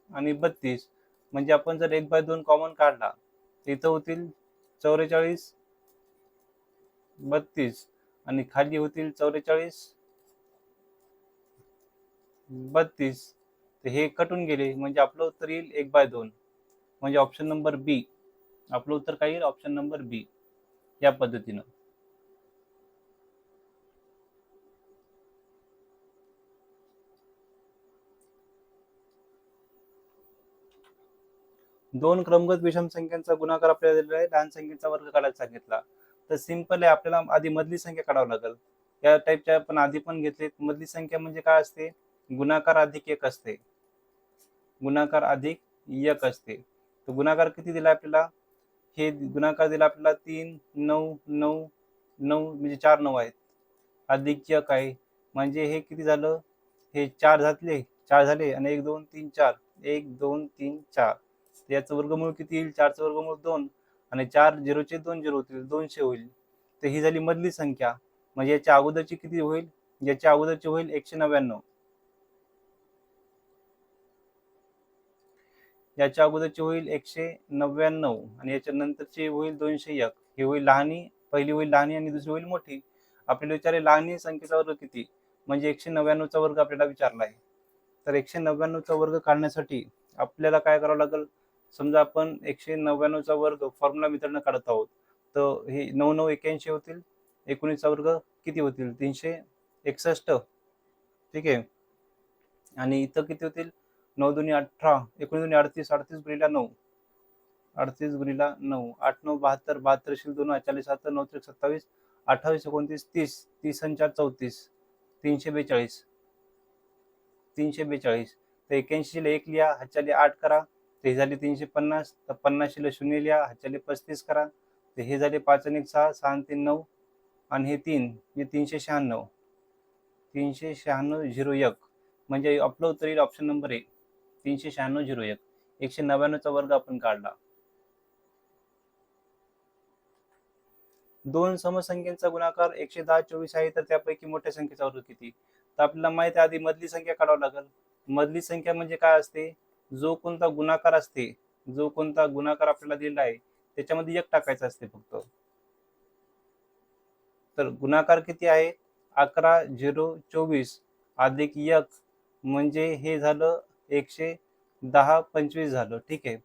आणि 32. म्हणजे आपण जर 1/2 कॉमन काढला, तर इथं होतील 44 32, आणि खाली होतील 44 32. तर हे कटून गेले, म्हणजे आपलं उत्तर येईल 1/2, म्हणजे ऑप्शन नंबर बी. आपलं उत्तर काय येईल? ऑप्शन नंबर बी, या पद्धतीनं. दोन क्रमगत विषम संख्यांचा गुणाकार आपल्याला दिलेला आहे, लहान संख्येचा वर्ग काढायला सांगितला. तर सिंपल आहे, आपल्याला आधी मधली संख्या काढावी लागेल. या टाईपच्या आपण आधी पण घेतले. मधली संख्या म्हणजे काय असते? गुणाकार अधिक एक असते. गुणाकार अधिक एक असते. तर गुणाकार किती दिला आपल्याला? हे गुणाकार दिला आपल्याला 3 9 9 9 म्हणजे 4 9 आहेत. अधिक एक आहे म्हणजे हे किती झालं? हे 4 झाले आणि 1 2 3 4 1 2 3 4. याचं वर्गमूळ किती येईल? 4चं वर्गमूळ 2 आणि 4 झिरोचे 2 झिरो होतील, 200 होईल. तर ही झाली मधली संख्या. म्हणजे याच्या अगोदरची किती होईल? याच्या अगोदरची होईल 199. याच्या अगोदरची होईल 199 आणि याच्या नंतरची होईल 201. ही होईल लहानी, पहिली होईल लहानी आणि दुसरी होईल मोठी. आपल्याला विचारले लहानी संख्येचा वर्ग किती? म्हणजे 199चा वर्ग आपल्याला विचारला आहे. तर 199चा वर्ग काढण्यासाठी आपल्याला काय करावं लागेल? समजा आपण 199चा वर्ग फॉर्म्युला मेथडनं काढत आहोत. तर हे 9 9 81 होतील. 19चा वर्ग किती होतील? 361. ठीक आहे. आणि इथं किती होतील? 9 दुनी 18, 19 दुनी 38, 38 गुणिले 9, 38 गुणिले 9, 8 9 72, 72 शील 2 40 7 9 त्रिक 27, 28 29 30, 30 आणि 4 34, 342, 342. तर 81 ला 1 लिहा, हातच्याले 8 करा, ते झाले 350. तर 50 ला 0 लिहा, हातच्याले 35 करा, तर हे झाले 5 आणि 1 6, 6 आणि 3 9 आणि हे 3 म्हणजे 396. 396 01 म्हणजे आपलं उत्तर येईल ऑप्शन नंबर ए, 396 01. 199चा वर्ग आपण काढला. दोन समसंख्यांचा गुणाकार 110 24 आहे, तर त्यापैकी मोठ्या संख्येचा वर्ग किती? तर आपल्याला माहिती आहे, आधी मधली संख्या काढावी लागेल. मधली संख्या म्हणजे काय असते? जो कोणता गुणाकार असते, जो कोणता गुणाकार आपल्याला दिलेला आहे त्याच्यामध्ये 1 टाकायचा असते फक्त. तर गुणाकार किती आहे? 11 0 24 अधिक 1 म्हणजे हे झालं 110 25 झालं. ठीक आहे.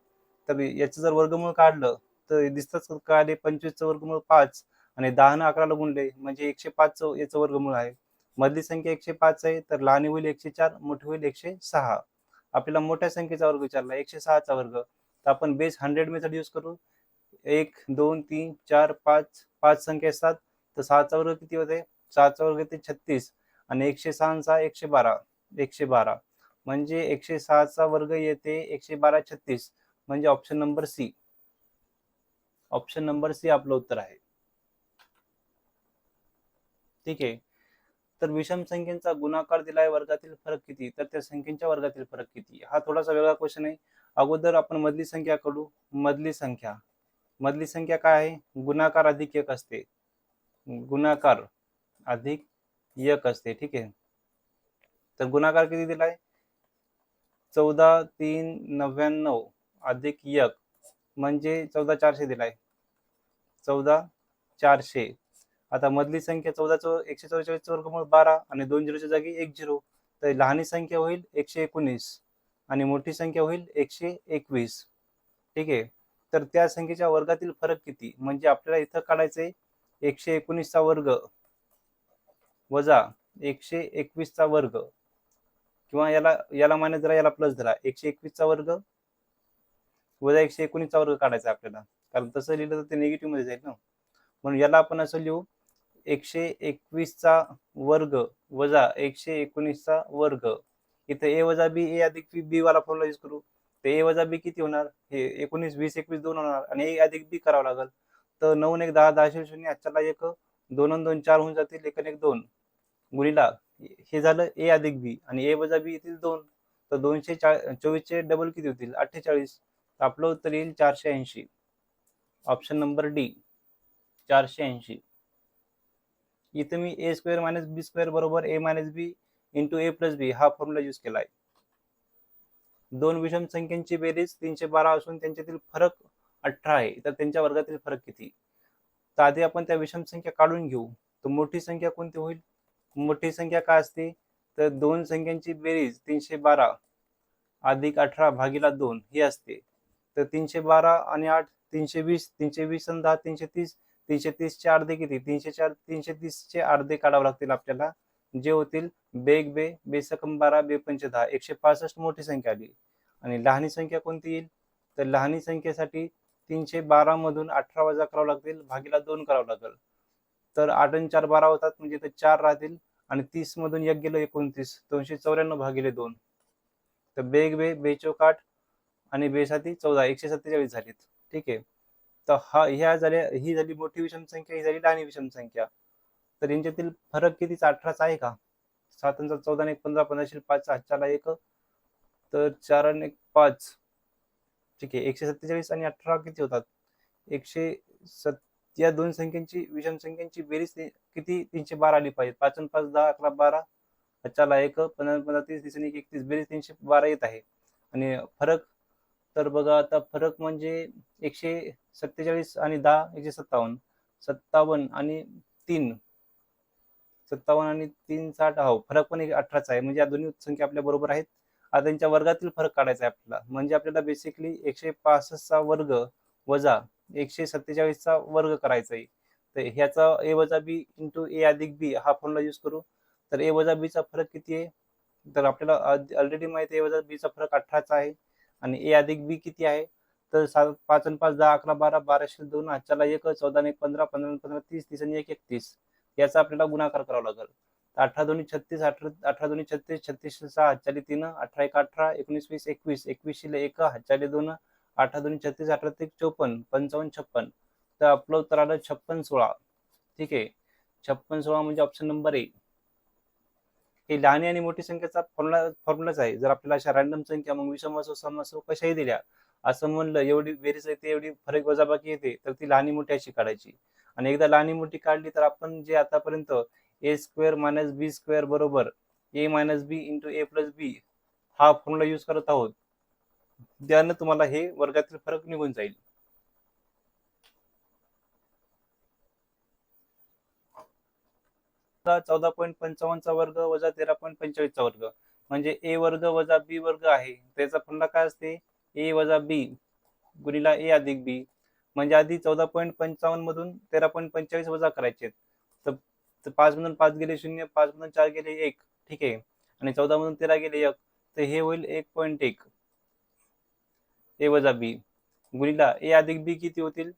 तर याचं जर वर्गमूळ काढलं तर दिसतंच काय आले? 25चं वर्गमूळ 5 आणि 10 ने 11ला गुणले म्हणजे 105चं याचं वर्गमूळ आहे. मधली संख्या 105 आहे, तर लहानी होईल 104, मोठी होईल 106. आपल्याला मोठ्या संख्येचा वर्ग विचारला 106चा वर्ग. तर आपण बेस 100 मेथड यूज करू. 1 2 3 4 5 5 संख्या असतात, तर 6चा वर्ग किती होते? 6चा वर्ग येते 36 आणि 106 आणि 6 112, 112 म्हणजे 106चा वर्ग येते 112 36 म्हणजे option number C. Option number C आपलं उत्तर आहे. ठीक आहे. तर विषम संख्येचा गुणाकार दिलाय, वर्गातील फरक किती? तर त्या संख्येच्या वर्गातील फरक किती? हा थोडासा वेगळा क्वेश्चन आहे. अगोदर आपण मधली संख्या काढू. मधली संख्या काय आहे? गुणाकार अधिक 1 असते. गुणाकार अधिक 1 असते. ठीक आहे. तर गुणाकार किती दिलाय? 14 3 99 अधिक 1 म्हणजे 14 400 दिलाय. 14 400. आता मधली संख्या 14चं 144 वर्गमूळ 12 आणि 2 झिरोच्या जागी 1 झिरो. तर लहानी संख्या होईल 119 आणि मोठी संख्या होईल 121. ठीक आहे. तर त्या संख्येच्या वर्गातील फरक किती? म्हणजे आपल्याला इथं काढायचंय 119चा वर्ग वजा 121चा वर्ग, किंवा याला मायनस धरा, याला प्लस धरा. 121चा वर्ग वजा 119चा वर्ग काढायचा आपल्याला, कारण तसं लिहिलं तर ते निगेटिव्ह मध्ये जाईल ना. म्हणून याला आपण असं लिहू 121चा वर्ग वजा 119चा वर्ग. इथे ए वजा बी, ए अधिक बी वाला फॉर्म्युला यूज करू. तर ए वजा बी किती होणार? हे 19 20 21 2 होणार आणि ए अधिक बी करावं लागेल. तर 9 1 10 10 0 आजच्याला 1 2 2 4 होऊन जातील, 1 1 2 गुणिला हे झालं ए अधिक बी आणि ए वजा बी येतील 2. तर 224चे डबल किती होतील? 48. आपलं उत्तर येईल 480. Option number D 480. इथे मी ए स्क्वेअर मायनस बी स्क्वेअर बरोबर ए मायनस बी इंटू ए प्लस बी हा फॉर्म्युला यूज केलाय. दोन विषम संख्यांची बेरीज 312 असून त्यांच्यातील फरक 18 आहे, तर त्यांच्या वर्गातील फरक किती? तर आधी आपण त्या विषम संख्या काढून घेऊ. तर मोठी संख्या कोणती होईल? मोठी संख्या काय असते? तर दोन संख्यांची बेरीज 312 अधिक 18 भागीला 2 ही असते. तर 312 आणि 8 320, 320 आणि 10 330, 330 चे अर्धे किती? 304 330 चे अर्धे काढावे लागतील आपल्याला, जे होतील बेग बे बेसकम 12 बे पंच 10, 165 मोठी संख्या आली. आणि लहानी संख्या कोणती येईल? तर लहानी संख्येसाठी 312 मधून 18 वजा करावं लागतील, भागीला 2 करावं लागेल. तर 8 आणि 4 12 होतात, म्हणजे ते 4 राहतील आणि 30 मधून 1 गेलं 29, 294 भागिले 2. तर बेग बे बेचोक 8 आणि बेसाती 14, 147 झालीत. ठीक आहे. तर ह्या झाल्या, ही झाली मोठी विषम संख्या, ही झाली लहानी विषम संख्या. तर यांच्यातील फरक कितीचा? 18चा आहे का? 7 आणि 14 आणि 1 15, 15 5, 5 1, तर 4 आणि 1 5. ठीक आहे. 147 आणि 18 किती होतात? 107. या दोन संख्यांची, विषम संख्यांची बेरीज किती? 312 आली पाहिजे. 5 आणि 5 10 11 12, 5 1 15 15 30 30 आणि 1 31, बेरीज 312 येत आहे. आणि फरक, तर बघा आता फरक म्हणजे 147 आणि 10 157, 57 आणि 3 57 आणि 3 60. हो, फरक पण 18चा आहे. म्हणजे या दोन्ही संख्या आपल्या बरोबर आहेत. आता त्यांच्या वर्गातील फरक काढायचा आहे आपल्याला. म्हणजे आपल्याला बेसिकली 165चा वर्ग वजा 147चा वर्ग करायचा आहे. तर ह्याचा a वजा b इंटू a अधिक b हा फॉर्म्युला यूज करू. तर a वजा b चा फरक किती आहे? तर आपल्याला ऑलरेडी माहिती आहे a वजा b चा फरक 18चा आहे. आणि a अधिक b किती आहे? तर 5 आणि 5 10 11 12, 12 2 8 1 14 आणि 1 15, 15 आणि 15 30 30 आणि 1 31. याचा आपल्याला गुणाकार करावा लागेल. 18 दोन्ही 36, 18 दोन्ही 36, 36 6 40 3, 18 1 18, 19 20 21, 21 1 40 2, 18 दोन्ही 36, 18 3 54, 55 56. तर आपलं उत्तर आलं 56 16. ठीक आहे. 56 16 म्हणजे ऑप्शन नंबर ए. ही लहानी आणि मोठी संख्येचा फॉर्म्युलाच आहे. जर आपल्याला अशा रॅन्डम संख्या, मग विषम असो सम असो कशाही दिल्या, असं म्हणलं एवढी बेरीज येते, एवढी फरक वजाबाकी येते, तर ती लहानी मोठी अशी काढायची. आणि एकदा लहानी मोठी काढली तर आपण जे आतापर्यंत ए स्क्वेअर मायनस बी स्क्वेअर बरोबर ए मायनस बी इंटू ए प्लस बी हा फॉर्म्युला यूज करत आहोत, त्यानं तुम्हाला हे वर्गातील फरक निघून जाईल. आता 14.55चा वर्ग वजा 13.45चा वर्ग म्हणजे ए वर्ग वजा बी वर्ग आहे. त्याचा फॉर्म्युला काय असते? ए वजा बी गुणिला ए अधिक बी. म्हणजे आधी 14.55 मधून 13.45 वजा करायचे. तर 5 मधून 5 गेले 0, 5 मधून 4 गेले 1. ठीक आहे. आणि 14 मधून 13 गेले 1, तर हे होईल 1.1 ए वजा बी गुणिला ए अधिक बी किती होतील?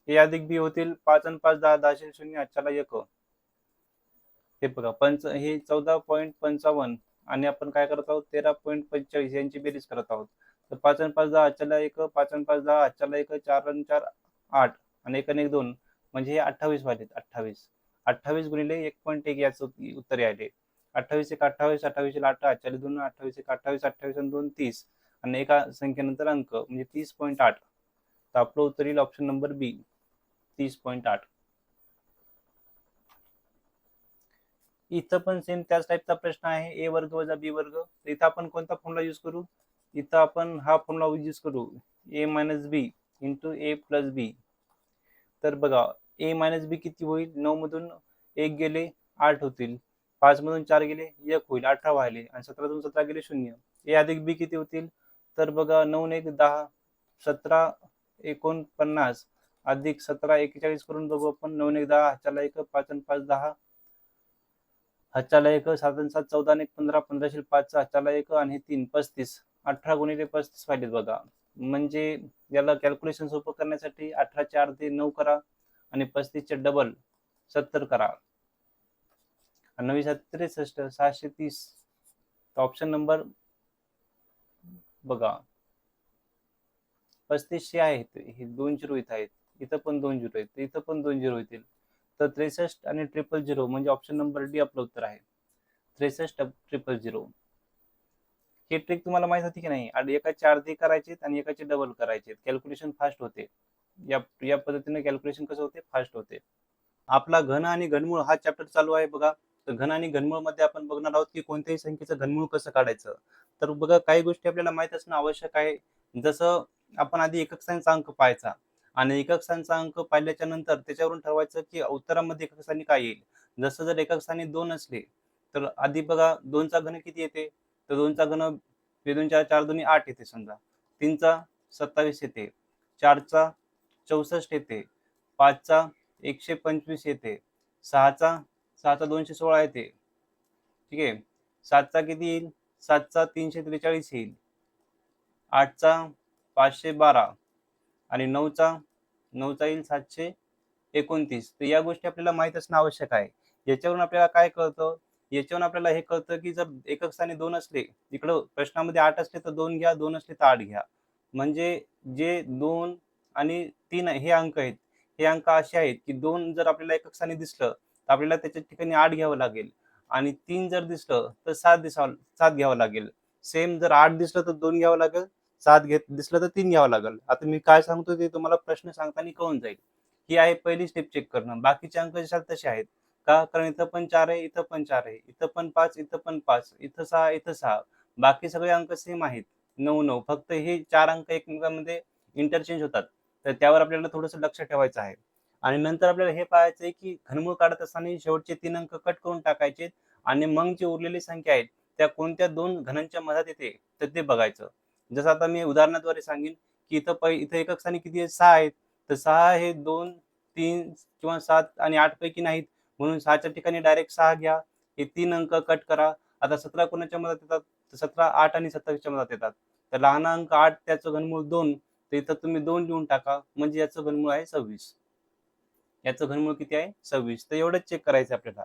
ए अधिक बी होतील 5 आणि 5 10, 10 0 8 1. हे बघा हे 14.55 आणि आपण काय करत आहोत? 13.45 यांची बेरीज करत आहोत. तर 5 आणि 5 10 8 1, 5 आणि 5 10 8 1, 4 आणि 4 8 आणि 1 आणि 1 2, म्हणजे हे 28 वाले. 28 गुणिले 1.1 याचं उत्तर आले. 28 1 28, 28 8 8 2, 28 1 28, 28 आणि 2 30 आणि एका संख्येनंतर अंक म्हणजे 30.8. तर आपलं उत्तर येईल ऑप्शन नंबर बी, 30.8. इथं पण सेम त्याच टाईपचा प्रश्न आहे, ए वर्ग वजा बी वर्ग. इथं आपण कोणता फॉर्म्युला यूज करू? इथं आपण हा फॉर्म्युला यूज करू, ए मायनस बी इंटू ए प्लस बी. तर बघा ए मायनस बी किती होईल? 9 मधून 1 गेले 8 होतील, 5 मधून 4 गेले 1 होईल, 18 व्हायले, आणि 17 मधून 17 गेले 0. ए अधिक बी किती होतील? तर बघा 9 1 10, 17 49 अधिक 17 41 करून बघू आपण. 9 1 10, 1 5 आणि 5 10, 1 7 आणि 7 14 आणि 15, 15 5 1 आणि 3 35. 18 गुणिले 35 पाहिजेत बघा. म्हणजे याला कॅल्क्युलेशन सोपं करण्यासाठी 18चे अर्धे 9 करा आणि 35चे डबल 70 करा. 9 63 630. ऑप्शन नंबर बघा 3500 आहेत. हे 2 झिरो इथं आहेत, इथं पण 2 झिरो आहेत, इथं पण 2 झिरो येतील. तर 63 आणि 000 म्हणजे ऑप्शन नंबर डी आपलं उत्तर आहे. 63 000. ही ट्रिक तुम्हाला माहित होती की नाही? आणि एकाचे अर्धे करायचे आणि एकाचे डबल करायचे, कॅल्क्युलेशन फास्ट होते. या पद्धतीने कॅल्क्युलेशन कसं होते? फास्ट होते. आपला घन आणि घनमूळ हा चॅप्टर चालू आहे बघा. तर घन आणि घनमूळ मध्ये आपण बघणार आहोत की कोणत्याही संख्येचं घनमूळ कसं काढायचं. तर बघा काही गोष्टी आपल्याला माहित असणं आवश्यक आहे. जसं आपण आधी एकक स्थानाचा अंक पाहायचा आणि एकक स्थानाचा अंक पाहिल्याच्या नंतर त्याच्यावरून ठरवायचं की उत्तरामध्ये एकक स्थानी काय येईल. जसं जर एकक स्थानी 2 असले तर आधी बघा 2चा घन किती येते? तर 2चा घन 2 4 4 2 8 येते समजा. 3चा 27 येते, 4चा 64 येते, 5चा 125 येते, 6चा 216 येते. ठीक आहे. 7चा किती येईल? 7चा 343 येईल. 8चा 512 आणि 9चा येईल 729. तर या गोष्टी आपल्याला माहित असणं आवश्यक आहे. याच्यावरून आपल्याला काय कळतं? याच्यावरून आपल्याला हे कळतं की जर एकक स्थानी 2 असले, इकडं प्रश्नामध्ये 8 असले तर 2 घ्या, 2 असले तर 8 घ्या. म्हणजे जे 2 आणि 3 हे अंक आहेत, हे अंक असे आहेत की 2 जर आपल्याला एकक स्थानी दिसलं, तर आपल्याला त्याच्या ठिकाणी 8 घ्यावं लागेल आणि 3 जर दिसलं तर 7 घ्यावं लागेल. सेम जर 8 दिसलं तर 2 घ्यावं लागेल, 7 दिसलं तर 3 घ्यावं लागेल. आता मी काय सांगतो ते तुम्हाला प्रश्न सांगताना कळून जाईल. ही आहे पहिली स्टेप चेक करणं. बाकीचे अंक जशाल तसे आहेत. का? कारण इथं पण 4 आहे, इथं पण 4 आहे, इथं पण 5, इथं पण 5, इथं 6, इथं 6. बाकी सगळे अंक सेम आहेत. 9, 9. फक्त हे 4 अंक एकमेकांमध्ये इंटरचेंज होतात. तर त्यावर आपल्याला थोडंसं लक्ष ठेवायचं आहे. आणि नंतर आपल्याला हे पाहायचं आहे, की घनमूळ काढत असताना शेवटचे 3 अंक कट करून टाकायचे आणि मग जी उरलेली संख्या आहेत, त्या कोणत्या 2 घनांच्या मधात येते, तर ते बघायचं. जसं आता मी उदाहरणाद्वारे सांगेन, की इथं एकक स्थानी किती आहेत? 6 आहेत. तर 6 हे 2, 3 किंवा 7 आणि 8 पैकी नाहीत. म्हणून 6च्या ठिकाणी डायरेक्ट 6 घ्या. हे 3 अंक कट करा. आता 17 कोणाच्या मधात येतात? तर 17, 8 आणि 27च्या मधात येतात. तर लहान अंक 8 त्याचं घनमूळ 2. तर इथं तुम्ही 2 लिहून टाका. म्हणजे याचं घनमूळ आहे 26. याचं घनमूळ किती आहे? 26. तर एवढंच चेक करायचं आपल्याला.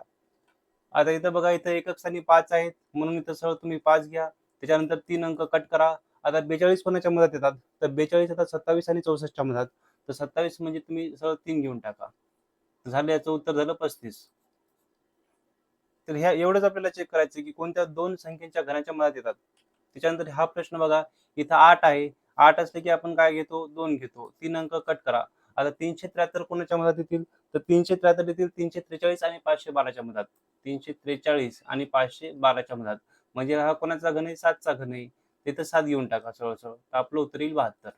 आता इथं बघा, इथं एकक स्थानी 5 आहेत, म्हणून इथं सरळ तुम्ही 5 घ्या. त्याच्यानंतर 3 अंक कट करा. आता 42 कोणाच्या मधात येतात? तर 42 येतात 27 आणि 64च्या मधात. तर 27 म्हणजे तुम्ही सरळ 3 घेऊन टाका. झालं, याचं उत्तर झालं 35. तर ह्या एवढंच आपल्याला चेक करायचं की कोणत्या 2 संख्येच्या घनाच्या मधात येतात. त्याच्यानंतर हा प्रश्न बघा, इथं 8 आहे. 8 असले की आपण काय घेतो? 2 घेतो. 3 अंक कट करा. आता 373 कोणाच्या मधात येतील? तर 373 येतील 343 आणि 512च्या मधात. 343 आणि 512च्या मधात. म्हणजे हा कोणाचा घन आहे? 7चा घन आहे. तिथं 7 घेऊन टाका सरळ-सरळ. तर आपलं उत्तर येईल 72.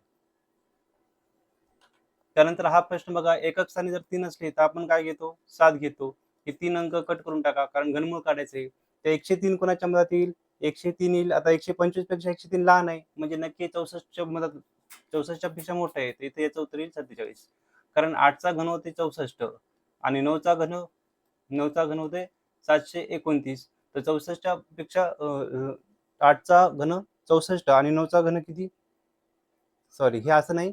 त्यानंतर हा प्रश्न बघा, एकक स्थानी जर 3 असले तर आपण काय घेतो? 7 घेतो. हे 3 अंक कट करून टाका, कारण घनमूळ काढायचं आहे. तर 103 कोणाच्या मधात येईल? 103 येईल. आता 125 पेक्षा 103 लहान आहे, म्हणजे नक्की 64च्या मधात, 64च्या पेक्षा मोठं आहे. तर इथे याचं उत्तर येईल 47. कारण 8चा घन होते 64 आणि 9चा घन होते 729. तर 64च्या पेक्षा 8चा घन 64 आणि 9चा घन किती? सॉरी, हे असं नाही.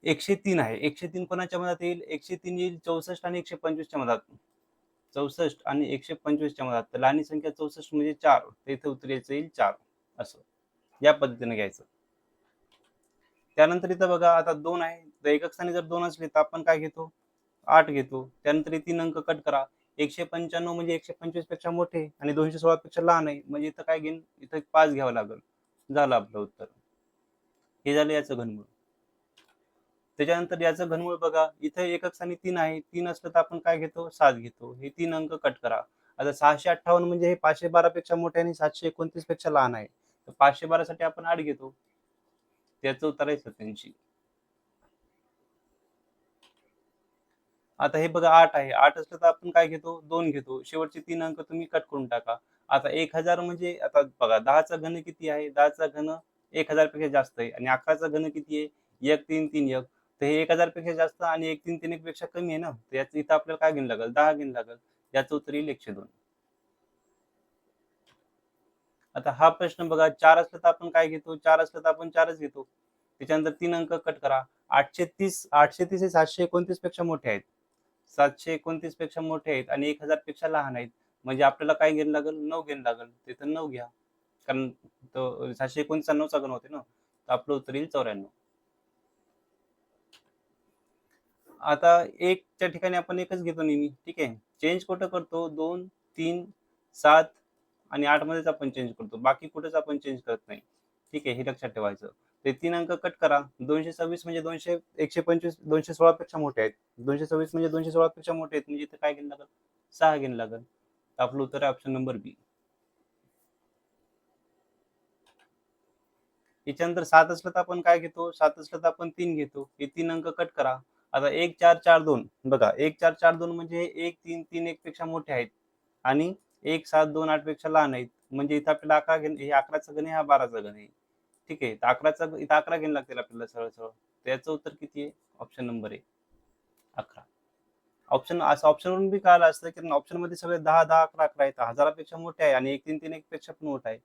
103 आहे. 103 कोणाच्या मधात येईल? 103 येईल 64 आणि 125च्या मधात. 64 आणि 125च्या मधात. तर लहान संख्या 64 म्हणजे 4. तर इथे उत्तर यायचं येईल 4. असं. या पद्धतीने घ्यायचं. त्यानंतर इथं बघा, आता 2 आहे. तर एकक स्थानी जर 2 असले तर आपण काय घेतो? 8 घेतो. त्यानंतर हे 3 अंक कट करा. 195 म्हणजे 125 पेक्षा मोठे आणि 216 पेक्षा लहान आहे. म्हणजे इथं काय घेईन? इथं 5 घ्यावं लागेल. झालं आपलं उत्तर. हे झालं याचं घनमूळ. त्याच्यानंतर याचं घनमूळ बघा, इथे एकक स्थानी 3 आहे. 3 असलं तर आपण काय घेतो? 7 घेतो. हे 3 अंक कट करा. आता 658 म्हणजे हे 512 पेक्षा मोठे आणि 729 पेक्षा लहान आहे. तर 512 साठी आपण 8 घेतो. त्याचं उत्तर आहे 87. आता हे बघा, 8 आहे. 8 असलं तर आपण काय घेतो? 2 घेतो. शेवटचे 3 अंक तुम्ही कट करून टाका. आता 1000 म्हणजे आता बघा, 10चा घन किती आहे? 10चा घन 1000 पेक्षा जास्त आहे आणि 11चा घन किती आहे? 1331. तर हे 1000 पेक्षा जास्त आणि 1331 पेक्षा कमी आहे ना. तर याचं इथं आपल्याला काय घ्यावं लागेल? 10 घ्यावं लागेल. याचं उत्तर येईल 102. आता हा प्रश्न बघा, 4 असलं तर आपण काय घेतो? 4 असलं तर आपण 4च घेतो. त्याच्यानंतर 3 अंक कट करा. 830 हे 729 पेक्षा मोठे आहेत. 729 पेक्षा मोठे आहेत आणि 1000 पेक्षा लहान आहेत. म्हणजे आपल्याला काय घ्यायला लागेल? 9 घ्यायला लागेल. तिथं 9 घ्या. कारण तो 729 चा 9चा घन होते ना. तर आपलं उत्तर येईल 94. आता 1च्या ठिकाणी आपण 1च घेतो नेहमी. ठीक आहे. चेंज कुठं करतो? 2, 3, 7 आणि 8 मध्येच आपण चेंज करतो. बाकी कुठेच आपण चेंज करत नाही. ठीक आहे. हे लक्षात ठेवायचं. ते 3 अंक कट करा. 226 म्हणजे 125 216 पेक्षा मोठे आहेत. 226 म्हणजे 216 पेक्षा मोठे आहेत. म्हणजे इथं काय घ्यायला लागेल? 6 घ्यायला लागेल. आपलं उत्तर आहे ऑप्शन नंबर बी. याच्यानंतर 7 असलं तर आपण काय घेतो? 7 असलं तर आपण 3 घेतो. हे 3 अंक कट करा. आता 1, 4, 4, 2 बघा, 1, 4, 4, 2 म्हणजे 1, 3, 3, 1 पेक्षा मोठे आहेत आणि 1, 7, 2, 8 पेक्षा लहान आहेत. म्हणजे इथं आपल्याला 11 हे 11चा घन आहे, हा 12चा घन आहे. ठीक आहे. तर 11चा इथं 11 घ्यायला लागतील आपल्याला सरळ-सरळ. तर याचं उत्तर किती आहे? ऑप्शन नंबर आहे 11. ऑप्शन असं ऑप्शनवरून बी कळालं असतं, की ऑप्शनमध्ये सगळे 10, 10, 11, 11 आहेत. 1000 पेक्षा मोठे आहे आणि 1, 3, 3, 1 पेक्षा पण मोठा आहे.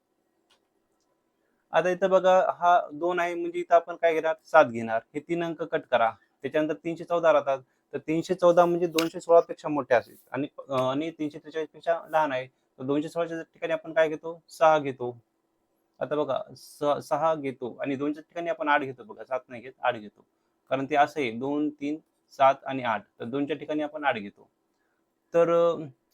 आता इथं बघा हा 2 आहे, म्हणजे इथं आपण काय घेणार 7 घेणार. हे 3 अंक कट करा. त्याच्यानंतर 314 राहतात. तर 314 म्हणजे 216 पेक्षा मोठे असेल आणि 343 पेक्षा लहान आहे. तर 216च्या ठिकाणी आपण काय घेतो 6 घेतो. आता बघा 6 घेतो आणि 2च्या ठिकाणी आपण 8 घेतो बघा. 7 नाही घेत, 8 घेतो. कारण ते असं आहे 2, 3, 7 आणि 8. तर 2च्या ठिकाणी आपण 8 घेतो. तर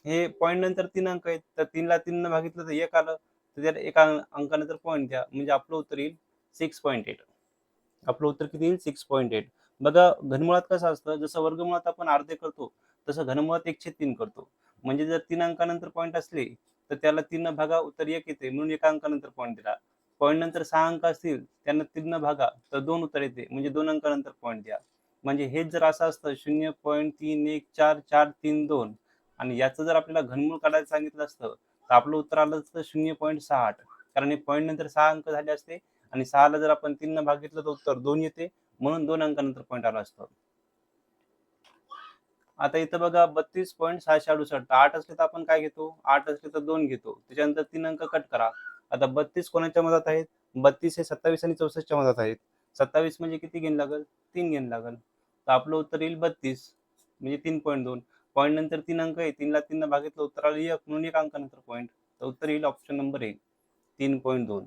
हे पॉइंट नंतर 3 अंक आहेत. तर 3ला 3 न भागितलं तर 1 आलं. तर त्याला एका अंकानंतर पॉइंट द्या. म्हणजे आपलं उत्तर येईल 6.8. आपलं उत्तर किती येईल 6.8. बघा घनमुळात कसं असतं, जसं वर्गमुळात आपण अर्धे करतो, तसं घनमुळात 1/3 करतो. म्हणजे जर 3 अंकानंतर पॉइंट असले, तर त्याला 3 न भागा उत्तर 1 येते, म्हणून एका अंकानंतर पॉइंट दिला. पॉइंट नंतर 6 अंक असतील, त्यांना 3 न भागा तर 2 उत्तर येते, म्हणजे 2 अंकानंतर पॉइंट द्या. म्हणजे हेच जर असं असतं 0.314432 आणि याचं जर आपल्याला घनमूळ काढायला सांगितलं असतं, तर आपलं उत्तर आलं असतं 0.68. कारण हे पॉइंट नंतर 6 अंक झाले असते आणि 6 ला जर आपण 3 न भागितलं तर उत्तर 2 येते, म्हणून 2 अंकानंतर पॉइंट आला असतं. आता इथं बघा 32.668. 8 असले तर आपण काय घेतो 8 असले तर 2 घेतो. त्याच्यानंतर 3 अंक कट करा. आता 32 कोणाच्या मधात आहेत? 32 हे 27 आणि 64च्या मधात आहेत. 27 म्हणजे किती घेणं लागेल 3 घेणं लागेल. तर आपलं उत्तर येईल 32 म्हणजे 3.2. पॉईंट नंतर 3 अंक आहे. 3 ला 3 न भागितलं उत्तर आलं 1 म्हणून 1 अंकानंतर पॉईंट. तर उत्तर येईल ऑप्शन नंबर ए 3.2.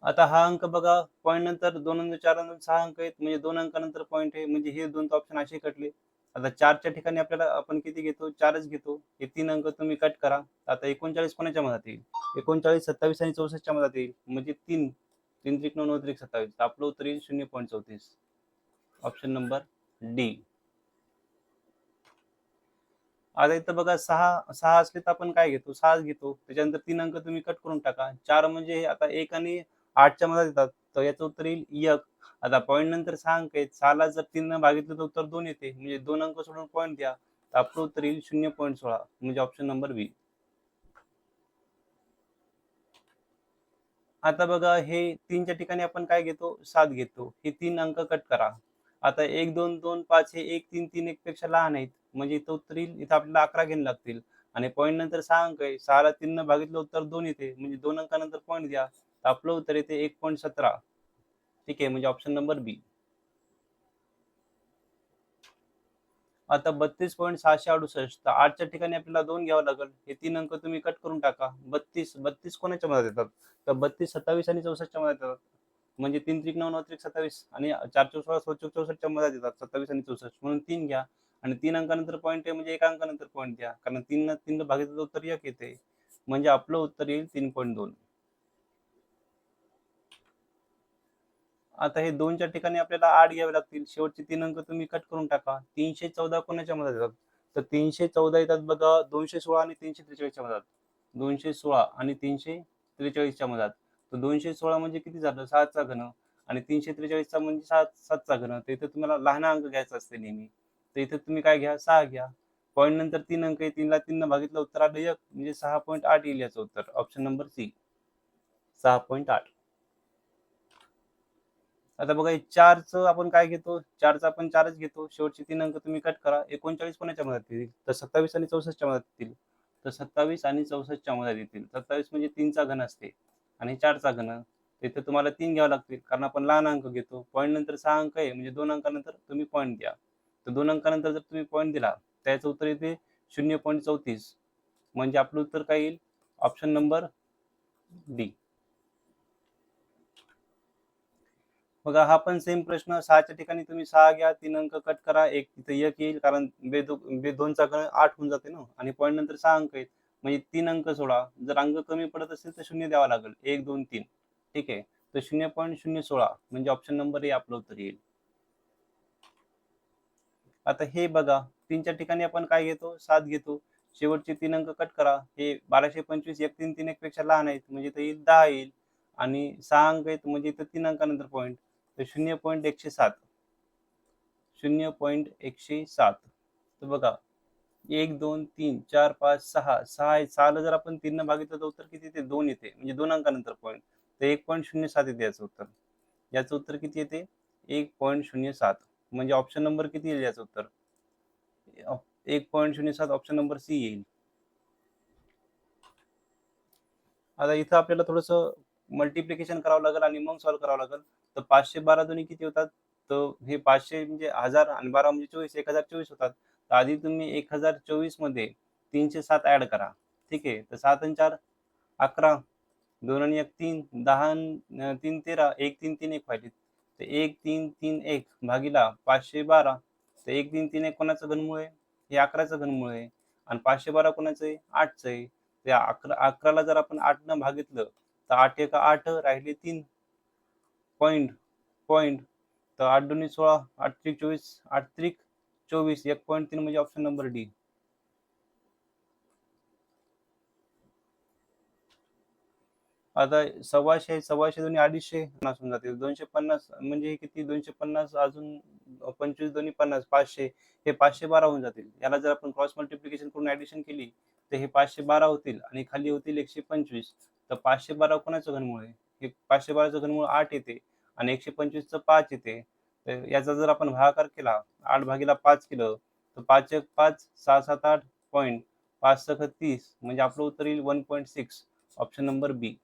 आता हा अंक बघा पॉईंट नंतर 2 आणि 4 आणि 6 अंक आहेत, म्हणजे 2 अंकानंतर पॉईंट आहे, म्हणजे हे 2 ऑप्शन असे कटले. आता 4च्या ठिकाणी आपल्याला आपण किती घेतो 4च घेतो. हे 3 अंक तुम्ही कट करा. आता 39 कोणाच्या मधात येईल? 39 27 आणि 64च्या मधात येईल, म्हणजे 3 3 त्रिक 9 9 त्रिक 27. आपलं उत्तर येईल 0.34. Option number D. आता इथं बघा 6 असले तर आपण काय घेतो 6च घेतो. त्याच्यानंतर 3 अंक तुम्ही कट करून टाका. 4 म्हणजे आता 1 आणि 8च्या मधात येतात. तर याचं उत्तर येईल 1. आता पॉईंट नंतर 6 अंक आहेत. 6ला जर 3 न भागितलं तर उत्तर 2 येते. म्हणजे 2 अंक सोडून पॉईंट द्या. तर आपलं उत्तर येईल 0.16 म्हणजे ऑप्शन नंबर बी. आता बघा हे 3च्या ठिकाणी आपण काय घेतो 7 घेतो. हे 3 अंक कट करा. आता 1, 2, 2, 5 हे 1, 3, 3 1 पेक्षा लहान आहेत. म्हणजे इथं उत्तर येईल इथं आपल्याला 11 घ्यावे लागतील आणि पॉईंट नंतर 6 अंक आहे. 6ला 3 न भागितलं उत्तर 2 येते. म्हणजे 2 अंकानंतर पॉईंट द्या. तर आपलं उत्तर येते 1.17. ठीक आहे, म्हणजे ऑप्शन नंबर बी. आता 32.668. तर 8च्या ठिकाणी आपल्याला 2 घ्यावं लागेल. हे 3 अंक तुम्ही कट करून टाका. 32 कोणाच्या मधात येतात? तर 32 27 आणि 64च्या मधात येतात. म्हणजे 3 त्रिक 9 9 त्रिक 27 आणि 4 चौक 16 16 चौक 64च्या मधात येतात 27 आणि 64 म्हणून 3 घ्या आणि 3 अंकानंतर पॉईंट आहे म्हणजे 1 अंकानंतर पॉईंट द्या. कारण 3 भागितलं उत्तर 1 येते. म्हणजे आपलं उत्तर येईल 3.2. आता हे 2च्या ठिकाणी आपल्याला 8 घ्यावे लागतील. शेवटचे 3 अंक तुम्ही कट करून टाका. 314 कोणाच्या मधात येतात? तर 314 येतात बघा 216 आणि 343च्या मधात. 216 आणि 343च्या मधात. तर 216 म्हणजे किती झालं 6चा घन आणि 343चा म्हणजे 7चा घन. तर इथे तुम्हाला लहान अंक घ्यायचा असते नेहमी. तर इथे तुम्ही काय घ्या 6 घ्या. पॉईंट नंतर 3 अंक आहे. 3ला 3 न भागितलं उत्तर आलं 1 म्हणजे 6.8 येईल याचं उत्तर. Option number C 6.8. आता बघा हे 4चं आपण काय घेतो 4चा आपण 4च घेतो. शेवटचे 3 अंक तुम्ही कट करा. 39 कोणाच्या मधात येतील? तर 27 आणि 64च्या मधात येतील. तर 27 आणि 64च्या मधात येतील. 27 म्हणजे 3चा घन असते आणि 4चा घन. तिथे तुम्हाला 3 घ्यावे लागतील कारण आपण लहान अंक घेतो. पॉईंट नंतर 6 अंक आहे म्हणजे 2 अंकानंतर तुम्ही पॉईंट द्या. तर 2 अंकानंतर जर तुम्ही पॉईंट दिला तर याचं उत्तर येते 0.34 म्हणजे आपलं उत्तर काय येईल? Option number D. बघा हा पण सेम प्रश्न 6च्या ठिकाणी तुम्ही 6 घ्या 3 अंक कट करा. एक तिथे 1 येईल कारण बे 2चा घन 8 होऊन जाते ना आणि पॉईंट नंतर 6 अंक आहेत. म्हणजे 3 अंक सोडा. जर अंक कमी पडत असेल तर 0 द्यावा लागेल. 1, 2, 3. ठीक आहे. तर 0.016 म्हणजे ऑप्शन नंबर ए आपलं उत्तर येईल. आता हे बघा 3च्या ठिकाणी आपण काय घेतो 7 घेतो. शेवटचे 3 अंक कट करा. हे 1225 1 3 3 1 पेक्षा लहान आहेत म्हणजे इथे येईल 10 येईल आणि 6 अंक आहेत म्हणजे इथं 3 अंकानंतर पॉईंट. तर 0.107 0.107. तर बघा 1 2 3 4 5 6 6 आहे. 6ला जर आपण 3 न भागितलं तर उत्तर किती येते 2 येते म्हणजे 2 अंकानंतर पॉईंट. तर 1.07 येते याचं उत्तर. याचं उत्तर किती येते 1.07 म्हणजे ऑप्शन नंबर किती येईल याचं उत्तर 1.07 ऑप्शन नंबर सी येईल. आता इथं आपल्याला थोडंसं मल्टिप्लिकेशन करावं लागेल आणि मग सॉल्व्ह करावं लागेल. तर 512 दोन्ही किती होतात? तर हे 500 म्हणजे 1000 आणि 12 म्हणजे 24, 1024 होतात. तर आधी तुम्ही 1024 मध्ये 307 ॲड करा. ठीक आहे. तर 7 आणि 4 11, 2 आणि 1 3, 10 आणि 3 13, 1 3 3 1 व्हायचे. तर 1 3 3 1 भागीला 512. तर 1 3 3 1 कोणाचं घनमूळ आहे? हे 11चं घनमूळ आहे. आणि 512 कोणाचं आहे? 8चं आहे. त्या 11ला जर आपण 8 न भागितलं तर 8 एका 8 राहिले 3 पॉइंट पॉइंट. तर 8 दुनी 16, 8 त्रिक 24, 8 त्रिक 24, 1.3 म्हणजे ऑप्शन नंबर डी. आता 1,200 1,200 दोन्ही 250 50 होऊन जातील. 250 म्हणजे हे किती? 250 अजून 25 दोन्ही 50, 500. हे 512 होऊन जातील. याला जर आपण क्रॉस मल्टिप्लिकेशन करून ॲडिशन केली तर हे 512 होतील आणि खाली होतील 125. तर 512 कोणाचं घनमूळ आहे? हे 512चं घनमूळ 8 येते आणि 125चं 5 येते. तर याचा जर आपण भागाकार केला, 8 भागीला 5 केलं तर 5 1 5, 6 7 8 पॉइंट, 5 6 30 म्हणजे आपलं उत्तर येईल 1.6. ऑप्शन नंबर बी.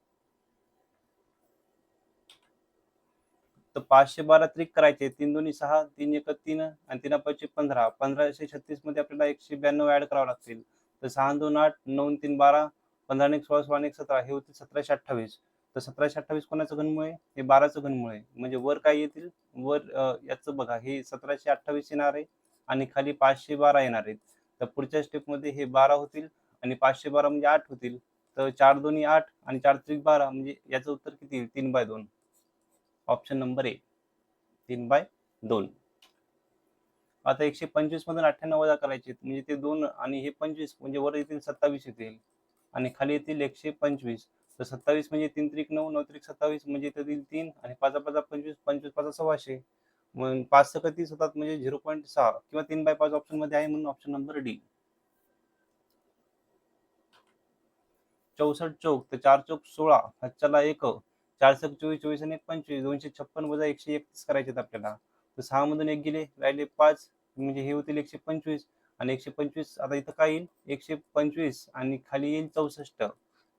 तर 512 त्रिक करायचे. 3 दोन्ही 6, 3 एक 3 आणि 3 5 15. 1536 मध्ये आपल्याला 192 ॲड करावं लागतील. तर 6 2 8, 9 3 12, 15 1 16, 16 1 17. हे होते 1728. तर 1728 कोणाचं घनमूळ आहे? हे 12चं घनमूळ आहे. म्हणजे वर काय येतील? वर याचं बघा, हे 1728 येणार आहे आणि खाली 512 येणार आहेत. तर पुढच्या स्टेपमध्ये हे 12 होतील आणि 512 म्हणजे 8 होतील. तर 4 दोन्ही 8 आणि 4 त्रिक 12 म्हणजे याचं उत्तर किती येईल? 3/2. Option number A, 3/2. आता 125 मधून 98 वजा करायचे म्हणजे ते 2 आणि हे 25 म्हणजे वर येतील 27 येतील आणि खाली येतील 125. तर 27 म्हणजे 3 त्रिक 9, 9 त्रिक 27 म्हणजे इथे येतील 3 आणि 5 5 25, 25 5 1600. मग 5 6 30 होतात म्हणजे 0.6 किंवा 3/5 ऑप्शन मध्ये आहे म्हणून ऑप्शन नंबर डी. 64 चौक तर 4 चौक 16, हातच्याला 1, 4 सक 24, 24 आणि 1 25, 256 वजा 131 करायचे आहेत आपल्याला. तर 6 मधून 1 गेले, राहिले 5 म्हणजे हे होतील 125 आणि 125 आता इथं काय येईल? 125 आणि खाली येईल 64.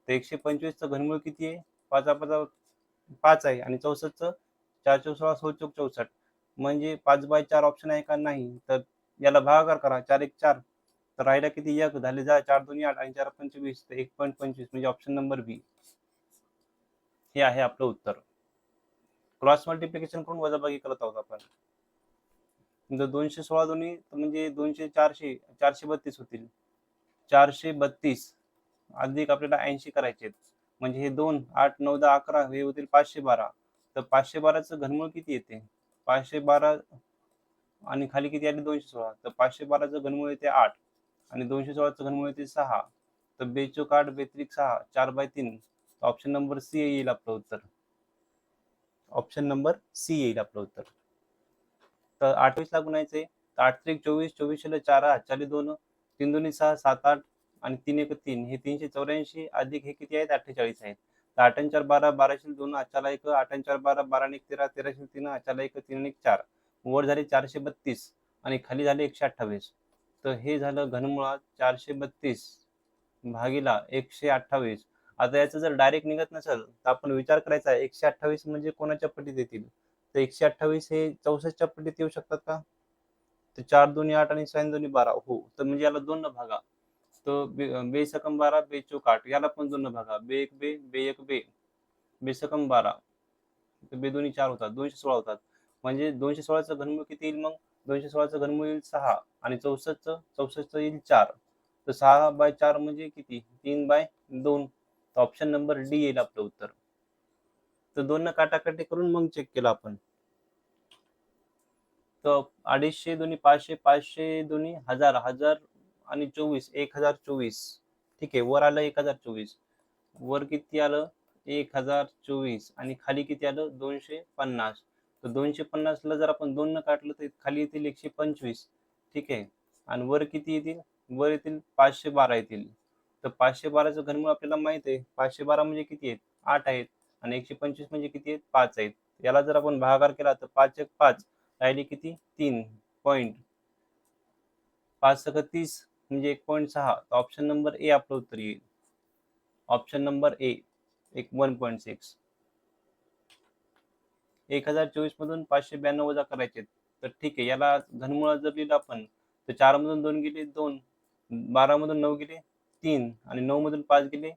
तर 125चं घनमूळ किती आहे? 5 5 5 आहे आणि 64चं 4 चौक 16, 16 चौक 64 म्हणजे 5/4 ऑप्शन आहे का? नाही. तर याला भागाकार करा. 4 1 4. तर राहिला किती? 1 झाले जा 4 दोन्ही 8 आणि 4 25 तर 1.25 म्हणजे ऑप्शन नंबर बी हे आहे आपलं उत्तर. क्रॉस मल्टिप्लिकेशन करून वजाबाकी करत आहोत आपण. 216 दोन्ही म्हणजे 200 400 432 होतील. 432 अधिक आपल्याला 80 करायचे आहेत. म्हणजे हे 2 8 9 10 11 हे होतील 512. तर 512चं घनमूळ किती येते? 512 आणि खाली किती आले? 216. तर 512चं घनमूळ येते 8 आणि 216चं घनमूळ येते 6. तर 2 चौक 8, 2 त्रिक 6, 4/3. ऑप्शन नंबर सी येईल आपलं उत्तर. ऑप्शन नंबर सी येईल आपलं उत्तर. तर 28 ला गुणायचे. तर 8 त्रिक 24, 24 4 8 2, 3 दोन्ही 6, 7 8 आणि 3 1 3 हे 384 अधिक हे किती आहेत? 48 आहेत. तर 8 आणि 4 12, 12 2 आच्याला 1, 8 आणि 4 12, 12 आणि 1 13, 13 3 आच्याला 1, 3 आणि 1 4. वर झाले 432 आणि खाली झाले 128. तर हे झालं घनमुळात 432 भागीला 128. आता याचं जर डायरेक्ट निघत नसेल तर आपण विचार करायचा आहे 128 म्हणजे कोणाच्या पटीत येतील? तर 128 हे 64च्या पटीत येऊ शकतात का? तर 4 दोन्ही 8 आणि 6 दोन्ही 12 हो. तर म्हणजे याला 2 न भागा. तर बे सकम 12, बे चौक 8 याला पण 2 न भागा. बे 1 बे, बे 1 बे, बे सकम 12. तर बे दोन्ही 4 होतात, 216 होतात. म्हणजे 216चं घनमूळ किती येईल मग? 216चं घनमूळ येईल 6 आणि 64चं येईल 4. तर 6/4 म्हणजे किती? 3/2. तर ऑप्शन नंबर डी येईल आपलं उत्तर. तर 2 न काटाकाटी करून मग चेक केलं आपण. तर 250 दोन्ही 500, 500 दोन्ही 1000, 1000 आणि 24, 1024. ठीक आहे. वर आलं 1024. वर किती आलं? 1024 आणि खाली किती आलं? 250. तर 250 ला जर आपण 2 न काटलं तर खाली येतील 125. ठीक आहे. आणि वर किती येतील? वर येतील 512 येतील. तर 512चं घनमूळ आपल्याला माहित आहे. 512 म्हणजे किती आहेत? 8 आहेत आणि 125 म्हणजे किती आहेत? 5 आहेत. याला जर आपण भागाकार केला तर 5 1 5 राहिले किती? 3 पॉइंट. 5 सक 30 म्हणजे 1.6. ऑप्शन नंबर ए आपलं उत्तर येईल. Option number A. एक 1.6. 1024 मधून 592 वजा करायचे, तर ठीक आहे. याला घनमुळात जर लिहिलं आपण तर 4 मधून 2 गेले 2, 12 मधून 9 गेले 3 आणि 9 मधून 5 गेले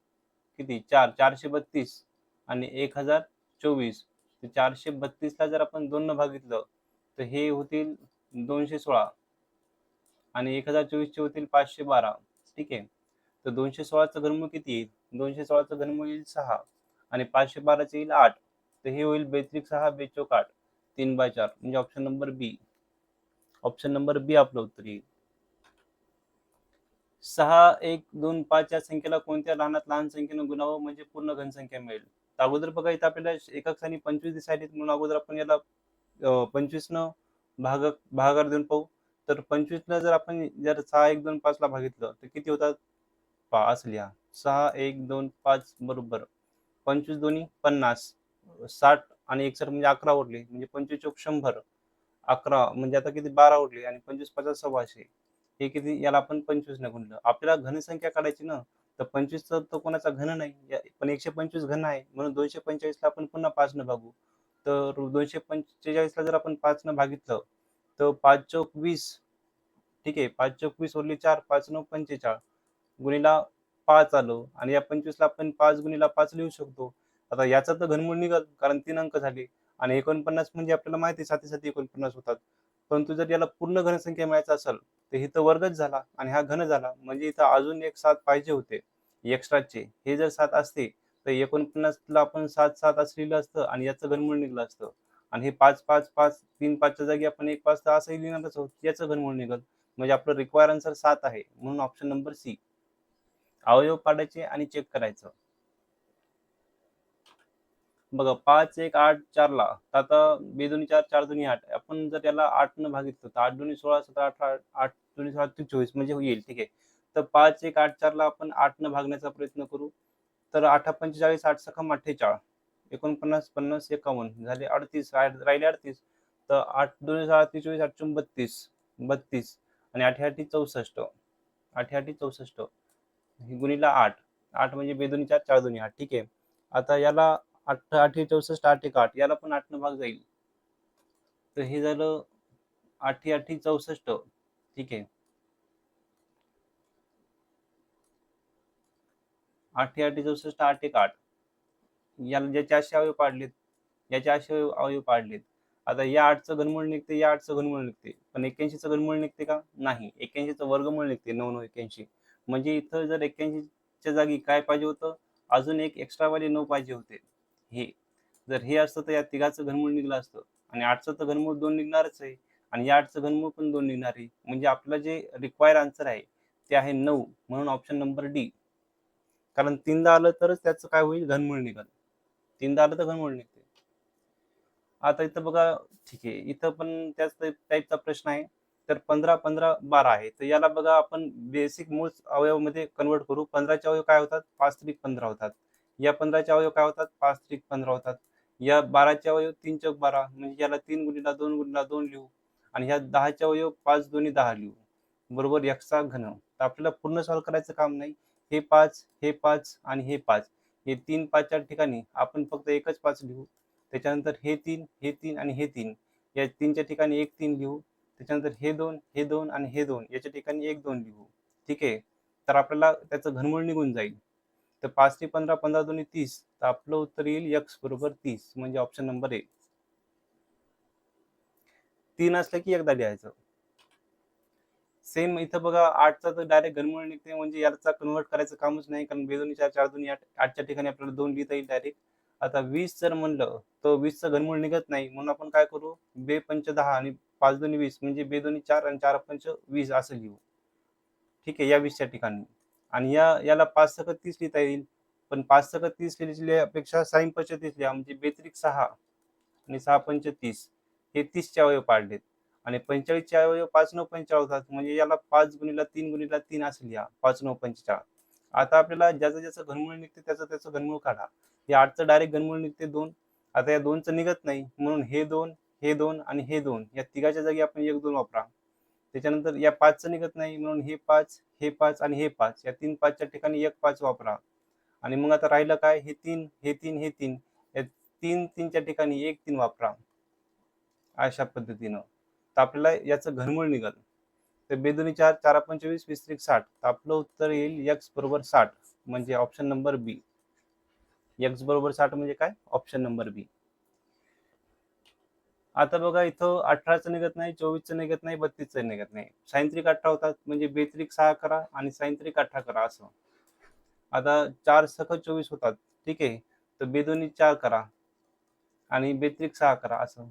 किती 4, 432 आणि 1024. तर 432 ला जर आपण 2 न भागितलं तर हे होतील 216 आणि 1024 चे होतील 512. ठीक आहे. तर 216चं घनमूळ किती येईल? 216चं घनमूळ येईल 6 आणि 512चं येईल 8. तर हे होईल 42 6 बेचोक 8, 3/4 म्हणजे ऑप्शन नंबर बी. ऑप्शन नंबर बी आपलं उत्तर येईल. 6, 1, 2, 5 या संख्येला कोणत्या लहानात लहान संख्येनं गुणावं म्हणजे पूर्ण घनसंख्या मिळेल? तर अगोदर बघा इथं आपल्याला एकक स्थानी 25 दिसायलेत म्हणून अगोदर आपण याला 25 न भागाकार देऊन पाहू. तर 25 न जर आपण 6, 1, 2, 5 ला भागितलं तर किती होतात? पहा असं लिहा. 6, 1, 2, 5 बरोबर 25 दोन्ही 50, 60 आणि 61 म्हणजे 11 उरले, म्हणजे 25 चोक 100, 11 म्हणजे आता किती 12 उरले आणि 25 50 100. हे किती? याला आपण 25 ने गुणलं. आपल्याला घनसंख्या काढायची ना, तर 25 तर कोणाचा घन नाही, पण 125 घन आहे म्हणून 245 ला आपण पुन्हा 5 ने भागू. तर 245 ला जर आपण 5 ने भागितलं तर 5 चोक 20. ठीक आहे. 5 चोक 20 उरले 4, 5 9 45 गुणिला 5 आलं आणि या 25 ला आपण 5 गुणिला 5 लिहू शकतो. आता याचा तर घनमूळ निघाल कारण 3 अंक झाले आणि 49 म्हणजे आपल्याला माहिती आहे 7 49 होतात. परंतु जर याला पूर्ण घनसंख्या मिळायचं असेल तर इथं वर्गच झाला आणि हा घन झाला, म्हणजे इथं अजून एक 7 पाहिजे होते एक्स्ट्राचे. हे जर 7 असते तर 49 ला आपण 7 7 असं लिहिलं असतं आणि याचं घनमूळ निघलं असतं आणि हे 5 5 5 3 5 च्या जागी आपण 1 5 तर असंही लिहिणारच आहोत, याचं घनमूळ निघल. म्हणजे आपलं रिक्वायर आन्सर 7 आहे म्हणून ऑप्शन नंबर सी. अवयव काढायचे आणि चेक करायचं. बघा 5 1 8 4 ला तर आता 2 2 4 4 2 8 आपण जर त्याला 8 न भागितलं तर 8 2 16 17 18 8 2 16 24 म्हणजे होईल. ठीक आहे. तर 5 1 8 4 ला आपण 8 न भागण्याचा प्रयत्न करू. तर 8 45 8 सकम 48 49 50 51 झाले 38 राहिले 38. तर 8 2 16 23 8 32 32 आणि 8 8 64 8 8 64 गुणिला 8 8 म्हणजे 2 2 4 4 2 8. ठीक आहे. आता याला 8 8 64 8 1 8 याला पण 8 न भाग जाईल. तर हे झालं 8 8 64. ठीक आहे. 8 8 64 8 1 8 याला ज्याचे असे अवयव पाडलेत याचे असे अवयव पाडलेत. आता या 8चं घनमूळ निघते, या 8चं घनमूळ निघते, पण 81चं घनमूळ निघते का? नाही. 81चं वर्गमूळ निघते 9 9 81. म्हणजे इथं जर 81च्या जागी काय पाहिजे होतं? अजून एक एक्स्ट्रा वाले 9 पाहिजे होते. हे जर हे असतं तर या तिघाचं घनमूळ निघलं असतं आणि 8चं तर घनमूळ 2 निघणारच आहे आणि या 8चं घनमूळ पण 2 निघणार आहे. म्हणजे आपलं जे रिक्वायर आन्सर आहे ते आहे 9 म्हणून ऑप्शन नंबर डी. कारण 3दा आलं तरच त्याचं काय होईल? घनमूळ निघेल. 3दा आलं तर घनमूळ निघते. आता इथं बघा, ठीक आहे. इथं पण त्याच टाईपचा प्रश्न आहे. तर 15 15 12 आहे. तर याला बघा आपण बेसिक मूळ अवयवामध्ये कन्व्हर्ट करू. 15चे अवयव काय होतात? 5 त्रिक 15 होतात. या 15चे अवयव काय होतात? 5 त्रिक 15 होतात. या 12चे अवयव 3 चौक 12 म्हणजे याला 3 गुणिला 2 गुणिला 2 लिहू आणि ह्या 10चे अवयव 5 दोन्ही 10 लिहू. बरोबर चा घन. तर आपल्याला पूर्ण सॉल्व्ह करायचं काम नाही. हे 5, हे 5 आणि हे 5. हे 3 5च्या ठिकाणी आपण फक्त एकच 5 लिहू. त्याच्यानंतर हे 3, हे 3 आणि हे 3. या 3च्या ठिकाणी 1 3 लिहू. त्याच्यानंतर हे 2, हे 2 आणि हे 2 याच्या ठिकाणी 1 2 लिहू. ठीक आहे. तर आपल्याला त्याचं घनमूळ निघून जाईल. तर 5 ते 15 15 दोन्ही 30. तर आपलं उत्तर येईल x बरोबर 30 म्हणजे ऑप्शन नंबर ए. 3 असलं की एकदा लिहायचं. सेम इथं बघा 8चा तर डायरेक्ट घनमूळ निघते म्हणजे याचा कन्व्हर्ट करायचं कामच नाही कारण 2 2 4 4 2 8 8च्या ठिकाणी आपल्याला 2 लिहिता येईल डायरेक्ट. आता 20 जर म्हणलं तर 20चं घनमूळ निघत नाही म्हणून आपण काय करू? 2 पंच 10 आणि 5 दोन्ही 20 म्हणजे 2 दोन्ही 4 आणि 4 पंच 20 असं लिहू. ठीक आहे. या 20च्या ठिकाणी आणि याला 5 सकट 30 लिहिता येईल. पण 5 सकट 30 लिहिल्यापेक्षा 6 पंच 30 लिहा म्हणजे 2 6 आणि 6 पंच 30. हे 30चे अवयव पाडलेत आणि 45चे अवयव 5 9 45 होतात. म्हणजे याला 5 गुणिला 3 गुणिला 3 असं लिहा. 5 9 45. आता आपल्याला ज्याचं घनमूळ निघते त्याचं घनमूळ काढा. हे 8चं डायरेक्ट घनमूळ निघते 2. आता या 2चं निघत नाही म्हणून हे 2, हे 2 आणि हे 2 या तिघाच्या जागी आपण 1 2 वापरा. त्याच्यानंतर या 5चं निघत नाही म्हणून हे 5, हे 5 आणि हे 5 या 3 5च्या ठिकाणी 1 5 वापरा. आणि मग आता राहिलं काय, हे 3 हे 3 हे 3, या 3च्या ठिकाणी 1 3 वापरा अशा पद्धतीनं. तर आपल्याला याचं घनमूळ निघाल. तर बेदोनी 4 4 25 20 त्रिक 60. तर आपलं उत्तर येईल x बरोबर 60, म्हणजे ऑप्शन नंबर बी. x बरोबर 60 म्हणजे काय, ऑप्शन नंबर बी. आता बघा इथं 18चं निघत नाही, 24चं निघत नाही, 32चं निघत नाही. साइन त्रिक 18 होतात, म्हणजे बेत्रिक 6 करा आणि साइन त्रिक 18 करा असं. आता 4 सख 24 होतात, ठीक आहे. तर बेदोनी 4 करा आणि बेत्रिक 6 करा असं.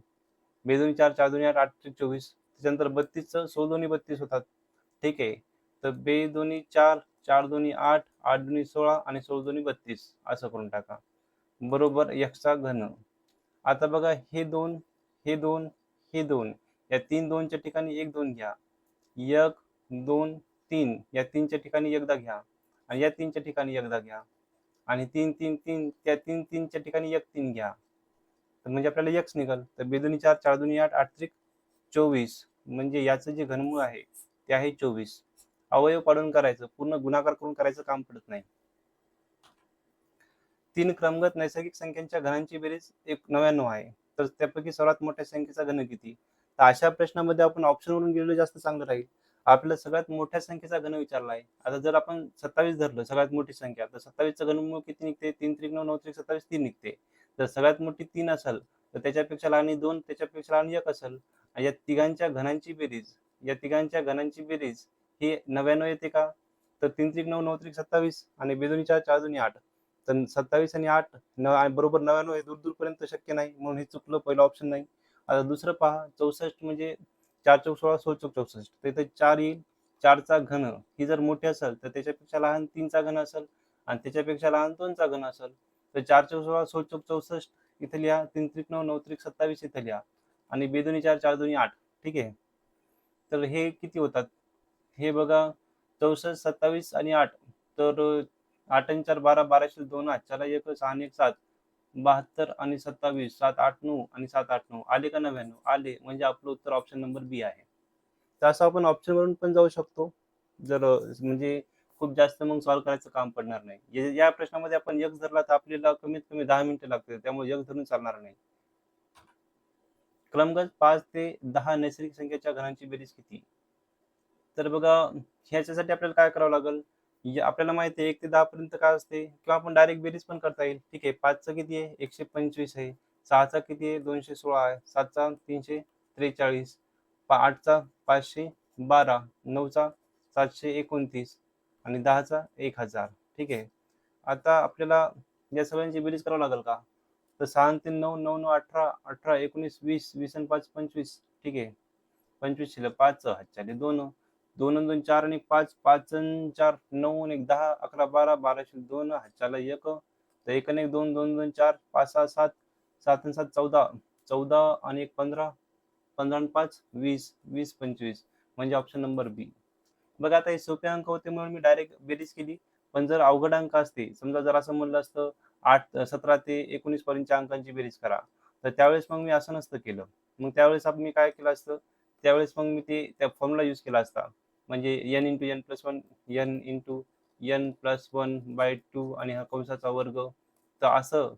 बेदोनी 4 4 दोन्ही 8 8 त्रिक 24. त्याच्यानंतर 32चं 16 दोन्ही 32 होतात, ठीक आहे. तर बेदोनी 4 4 दोन्ही 8 8 दोन्ही 16 आणि 16 दोन्ही 32 असं करून टाका. बरोबर x चा घन. आता बघा हे 2 हे 2 हे 2, या 3 2च्या ठिकाणी 1 2 घ्या. 1 2 3 या 3च्या ठिकाणी एकदा घ्या आणि या 3च्या ठिकाणी एकदा घ्या आणि 3 3 3 त्या 3 3च्या ठिकाणी 1 3 घ्या. तर म्हणजे आपल्याला x निघाल. तर बेदोनी 4 4 दोन्ही 8 8 त्रिक 24, म्हणजे याचं जे घनमूळ आहे ते आहे 24. अवयव काढून करायचं, पूर्ण गुणाकार करून करायचं काम पडत नाही. 3 क्रमगत नैसर्गिक संख्यांच्या घनांची बेरीज 99 आहे. तर त्यापैकी सर्वात मोठ्या संख्येचा घन किती? तर अशा प्रश्नामध्ये आपण ऑप्शनवरून गेलेलं जास्त चांगलं राहील. आपल्याला सगळ्यात मोठ्या संख्येचा घन विचारला आहे. आता जर आपण 27 धरलं सगळ्यात मोठी संख्या, तर 27चं घनमूळ किती निघते? 3 त्रिक 9 9 त्रिक 27 3 निघते. जर सगळ्यात मोठी 3 असेल, तर त्याच्यापेक्षा लहान 2, त्याच्यापेक्षा लहान 1 असेल. या तिघांच्या घनांची बेरीज, या तिघांच्या घनांची बेरीज ही 99 येते का? तर 3 त्रिक 9 9 त्रिक 27 आणि बेदोनी 4 4 दोन्ही 8. तर 27 आणि 8 बरोबर 99 हे दूर दूरपर्यंत शक्य नाही, म्हणून हे चुकलं, पहिलं ऑप्शन नाही. आता दुसरं पहा, 64 म्हणजे 4 चौक 16 16 चौक 64. तर इथे 4 येईल. 4चा घन ही जर मोठी असेल तर त्याच्यापेक्षा लहान 3चा घन असेल आणि त्याच्यापेक्षा लहान 2चा घन असेल. तर 4 चौक 16 16 चौक 64 इथे लिहा. 3 त्रिक 9 9 त्रिक 27 इथे लिहा आणि बेदोनी 4 4 दोन्ही 8, ठीक आहे. तर हे किती होतात? हे बघा 64 27 आणि 8. तर 8 आणि 4 12 12 2 8 1 6 आणि 1 7 72 आणि 27 7 8 9 आणि 7 8 9 आले का 99? आले, म्हणजे आपलं उत्तर ऑप्शन नंबर बी आहे. तर असं आपण ऑप्शनवरून पण जाऊ शकतो. जर म्हणजे खूप जास्त मग सॉल्व्ह करायचं काम पडणार नाही. या प्रश्नामध्ये आपण x धरला तर आपल्याला कमीत कमी 10 मिनिटं लागतील, त्यामुळे x धरून चालणार नाही. क्रमगत 5 ते 10 नैसर्गिक संख्येच्या घनांची बेरीज किती? तर बघा ह्याच्यासाठी आपल्याला काय करावं लागेल? आपल्याला माहिती आहे 1 ते 10 पर्यंत काय असते, किंवा आपण डायरेक्ट बेरीज पण करता येईल. ठीक आहे. 5चं किती आहे? 125 आहे. 6चा किती आहे? 216 आहे. 7चा 343, 8चा 512, 9चा 729 आणि 10चा 1000. ठीक आहे. आता आपल्याला या सगळ्यांची बेरीज करावं लागेल का? तर 6 आणि 3 9 9 9 18 18 19 20 20 आणि 5 25. ठीक आहे. 25 शिल्लक 5 हातच्याले 2 2 आणि 2 4 आणि 5 5 आणि 4 9 आणि 1 10 11 12 12 शिल्लक 2 हातच्याला 1. तर 1 आणि 1 2 2 2 4 5 6 7 7 आणि 7 14 14 आणि 1 15 15 आणि 5 20 20 25, म्हणजे ऑप्शन नंबर बी. बघा आता हे सोपे अंक होते म्हणून मी डायरेक्ट बेरीज केली. पण जर अवघड अंक असते, समजा जर असं म्हणलं असतं 17 ते 19 पर्यंतच्या अंकांची बेरीज करा, तर त्यावेळेस मग मी असं नसतं केलं. मग त्यावेळेस मी काय केलं असतं, त्यावेळेस मग मी त्या फॉर्म्युला यूज केला असता. म्हणजे n × n+1 n × n+1/2 आणि हा कंसाचा वर्ग. तर असं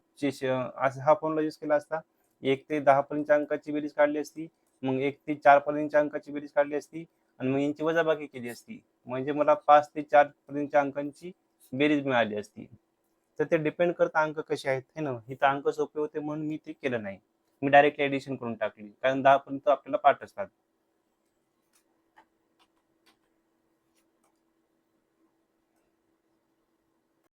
हा फॉर्म्युला यूज केला असता. 1 ते 10 पर्यंतच्या अंकाची बेरीज काढली असती. मग 1 ते 4 पर्यंतच्या अंकाची बेरीज काढली असती आणि मग यांची वजाबाकी केली असती. म्हणजे मला 5 ते 4 पर्यंतच्या अंकांची बेरीज मिळाली असती. तर ते डिपेंड करतं अंक कसे आहेत, है ना. इथं अंक सोपे होते म्हणून मी ते केलं नाही. मी डायरेक्ट ॲडिशन करून टाकली, कारण 10 पर्यंत आपल्याला पाठ असतात.